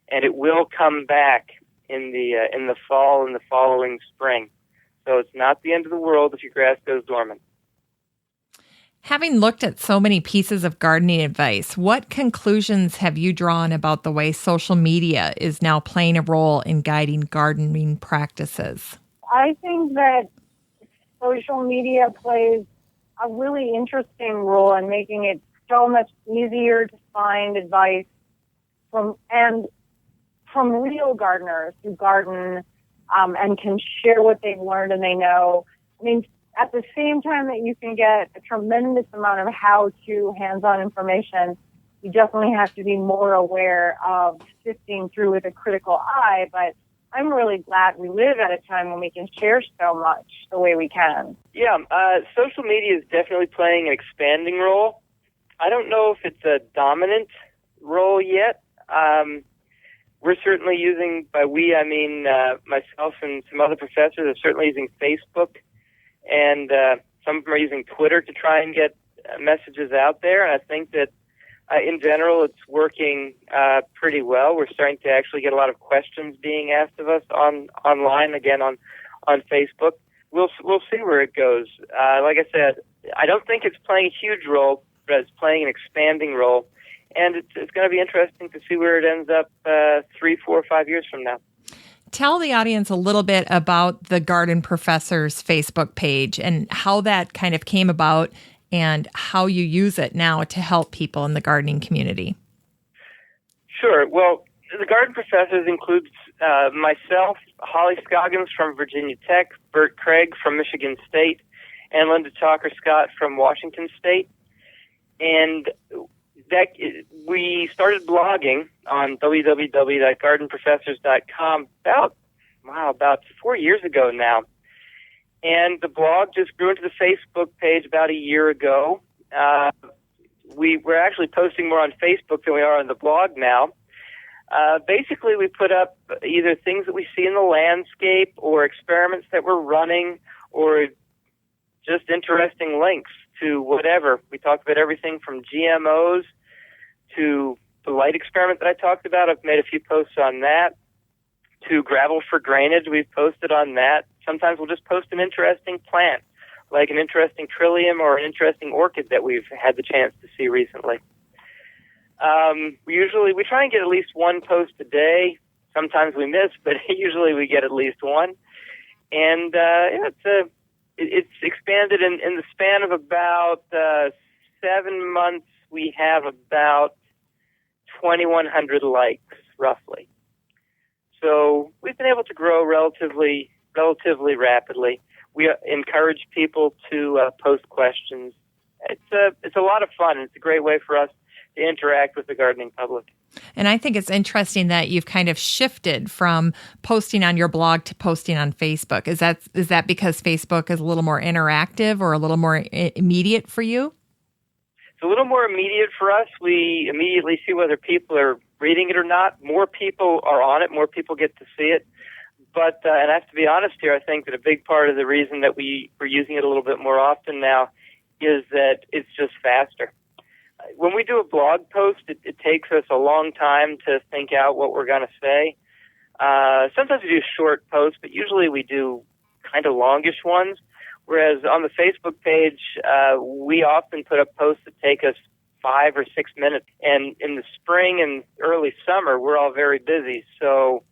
and it will come back in the fall and the following spring. So it's not the end of the world if your grass goes dormant. Having looked at so many pieces of gardening advice, what conclusions have you drawn about the way social media is now playing a role in guiding gardening practices? I think that social media plays a really interesting role in making it so much easier to find advice from real gardeners who garden and can share what they've learned and they know. I mean, at the same time that you can get a tremendous amount of how-to, hands-on information, you definitely have to be more aware of sifting through with a critical eye. But I'm really glad we live at a time when we can share so much the way we can. Yeah, social media is definitely playing an expanding role. I don't know if it's a dominant role yet. We're certainly using, by we, I mean myself and some other professors are certainly using Facebook, and some of them are using Twitter to try and get messages out there, and I think that in general, it's working pretty well. We're starting to actually get a lot of questions being asked of us online, again on Facebook. We'll see where it goes. Like I said, I don't think it's playing a huge role, but it's playing an expanding role, and it's going to be interesting to see where it ends up 3, 4, 5 years from now. Tell the audience a little bit about the Garden Professors Facebook page and how that kind of came about and how you use it now to help people in the gardening community. Sure. Well, the Garden Professors includes myself, Holly Scoggins from Virginia Tech, Bert Craig from Michigan State, and Linda Chalker-Scott from Washington State. And we started blogging on www.gardenprofessors.com about 4 years ago now. And the blog just grew into the Facebook page about a year ago. We're actually posting more on Facebook than we are on the blog now. Basically, we put up either things that we see in the landscape or experiments that we're running or just interesting links to whatever. We talk about everything from GMOs to the light experiment that I talked about. I've made a few posts on that. To gravel for drainage, we've posted on that. Sometimes we'll just post an interesting plant like an interesting trillium or an interesting orchid that we've had the chance to see recently. We try and get at least one post a day. Sometimes we miss, but usually we get at least one. And it's expanded in the span of about 7 months. We have about 2,100 likes, roughly. So we've been able to grow relatively rapidly. We encourage people to post questions. It's a lot of fun. It's a great way for us to interact with the gardening public. And I think it's interesting that you've kind of shifted from posting on your blog to posting on Facebook. Is that because Facebook is a little more interactive or a little more immediate for you? It's a little more immediate for us. We immediately see whether people are reading it or not. More people are on it. More people get to see it. But, and I have to be honest here, I think that a big part of the reason that we're using it a little bit more often now is that it's just faster. When we do a blog post, it takes us a long time to think out what we're going to say. Sometimes we do short posts, but usually we do kind of longish ones. Whereas on the Facebook page, we often put up posts that take us 5 or 6 minutes. And in the spring and early summer, we're all very busy. So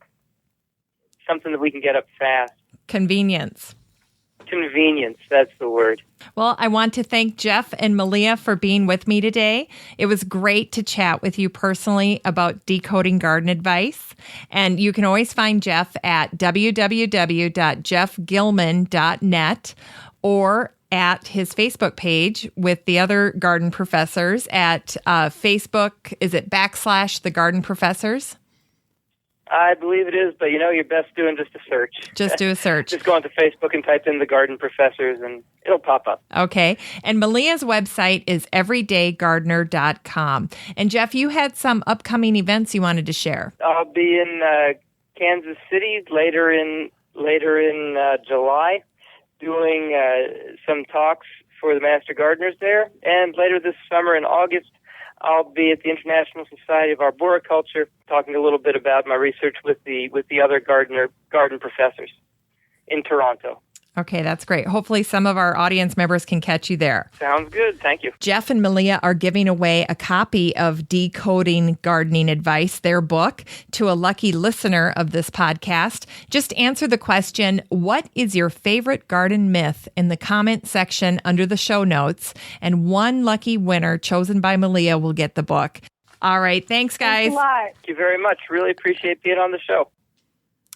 something that we can get up fast. Convenience, that's the word. Well, I want to thank Jeff and Meleah for being with me today. It was great to chat with you personally about decoding garden advice. And you can always find Jeff at www.jeffgillman.net or at his Facebook page with the other garden professors at Facebook. Is it /The Garden Professors? I believe it is, but you're best doing just a search. Just do a search. Just go onto Facebook and type in the Garden Professors and it'll pop up. Okay. And Meleah's website is everydaygardener.com. And Jeff, you had some upcoming events you wanted to share. I'll be in Kansas City later in July doing some talks for the Master Gardeners there. And later this summer in August, I'll be at the International Society of Arboriculture talking a little bit about my research with the other garden professors in Toronto. Okay, that's great. Hopefully some of our audience members can catch you there. Sounds good. Thank you. Jeff and Meleah are giving away a copy of Decoding Gardening Advice, their book, to a lucky listener of this podcast. Just answer the question, what is your favorite garden myth, in the comment section under the show notes, and one lucky winner chosen by Meleah will get the book. All right. Thanks, guys. Thanks a lot. Thank you very much. Really appreciate being on the show.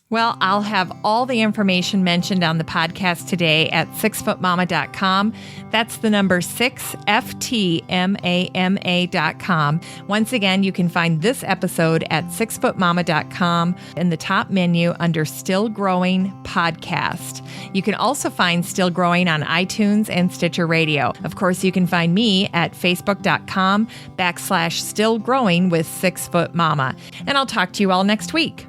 Well, I'll have all the information mentioned on the podcast today at 6footmama.com. That's the number 6FTMAMA.com. Once again, you can find this episode at 6footmama.com in the top menu under Still Growing Podcast. You can also find Still Growing on iTunes and Stitcher Radio. Of course, you can find me at facebook.com/Still Growing with 6footmama. And I'll talk to you all next week.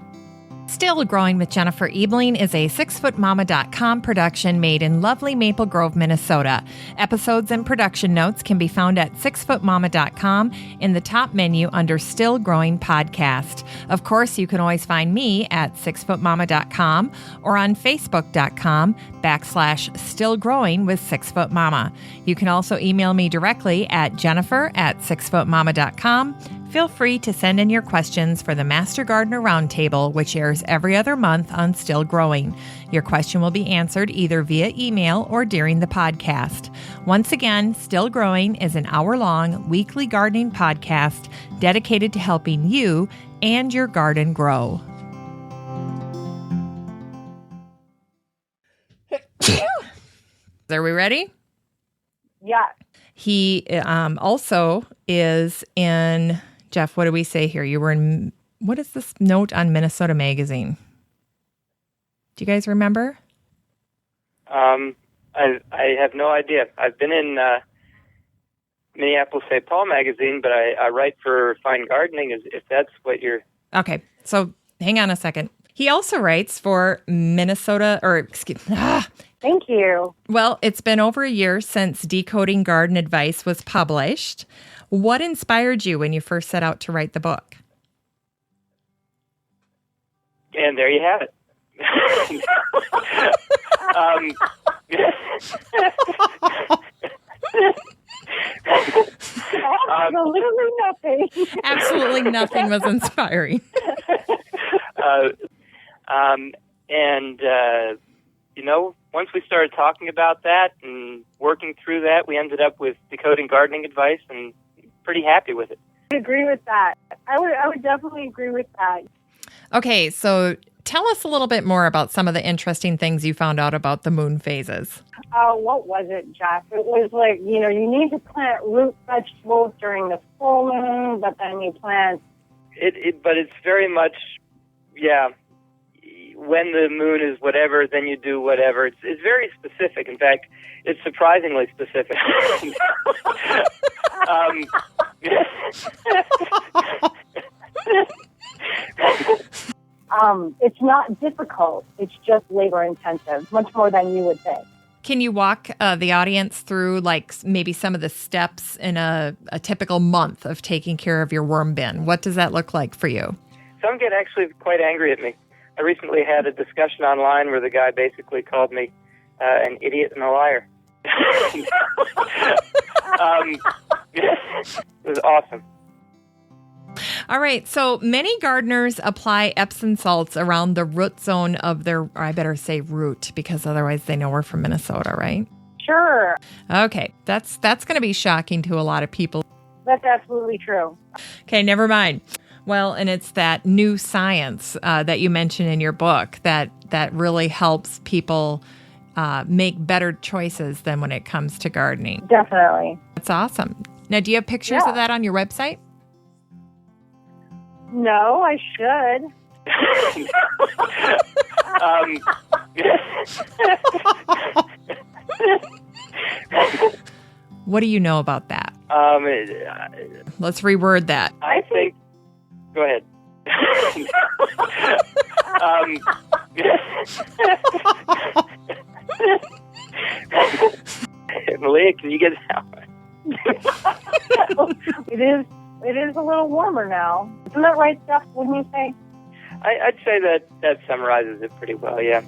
Still Growing with Jennifer Ebling is a 6footmama.com production made in lovely Maple Grove, Minnesota. Episodes and production notes can be found at 6footmama.com in the top menu under Still Growing Podcast. Of course, you can always find me at 6footmama.com or on facebook.com/Still Growing with 6footmama. You can also email me directly at jennifer@6footmama.com. Feel free to send in your questions for the Master Gardener Roundtable, which airs every other month on Still Growing. Your question will be answered either via email or during the podcast. Once again, Still Growing is an hour-long weekly gardening podcast dedicated to helping you and your garden grow. Are we ready? Yeah. He also is in... Jeff, what do we say here? You were in, what is this note on Minnesota Magazine? Do you guys remember? I have no idea. I've been in Minneapolis St. Paul Magazine, but I write for Fine Gardening, if that's what you're... Okay, so hang on a second. He also writes for Minnesota, Thank you. Well, it's been over a year since Decoding Garden Advice was published. What inspired you when you first set out to write the book? And there you have it. Nothing was inspiring. Once we started talking about that and working through that, we ended up with Decoding Gardening Advice, and pretty happy with it. I agree with that. I would definitely agree with that. Okay, so tell us a little bit more about some of the interesting things you found out about the moon phases. What was it, Jeff? It was like, you need to plant root vegetables during the full moon, but then you plant... But it's very much, when the moon is whatever, then you do whatever. It's very specific. In fact, it's surprisingly specific. It's not difficult. It's just labor intensive, much more than you would think. Can you walk the audience through maybe some of the steps in a typical month of taking care of your worm bin? What does that look like for you? Some get actually quite angry at me. I recently had a discussion online where the guy basically called me an idiot and a liar. It was awesome. All right. So many gardeners apply Epsom salts around the root zone of their, or I better say root, because otherwise they know we're from Minnesota, right? Sure. Okay. That's going to be shocking to a lot of people. That's absolutely true. Okay. Never mind. Well, and it's that new science that you mentioned in your book that really helps people make better choices than when it comes to gardening. Definitely. That's awesome. Now, do you have pictures of that on your website? No, I should. What do you know about that? Let's reword that. I think... Go ahead. Meleah, can you get that one? It is a little warmer now. Isn't that right, Jeff? Wouldn't you say? I'd say that summarizes it pretty well, yeah.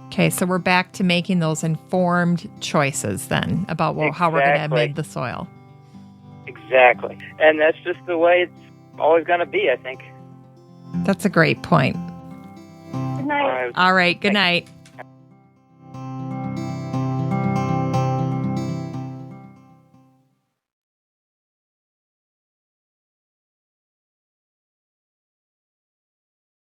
Okay, so we're back to making those informed choices then about how we're going to make the soil. Exactly. And that's just the way it's always going to be, I think. That's a great point. Good night. All right, good night.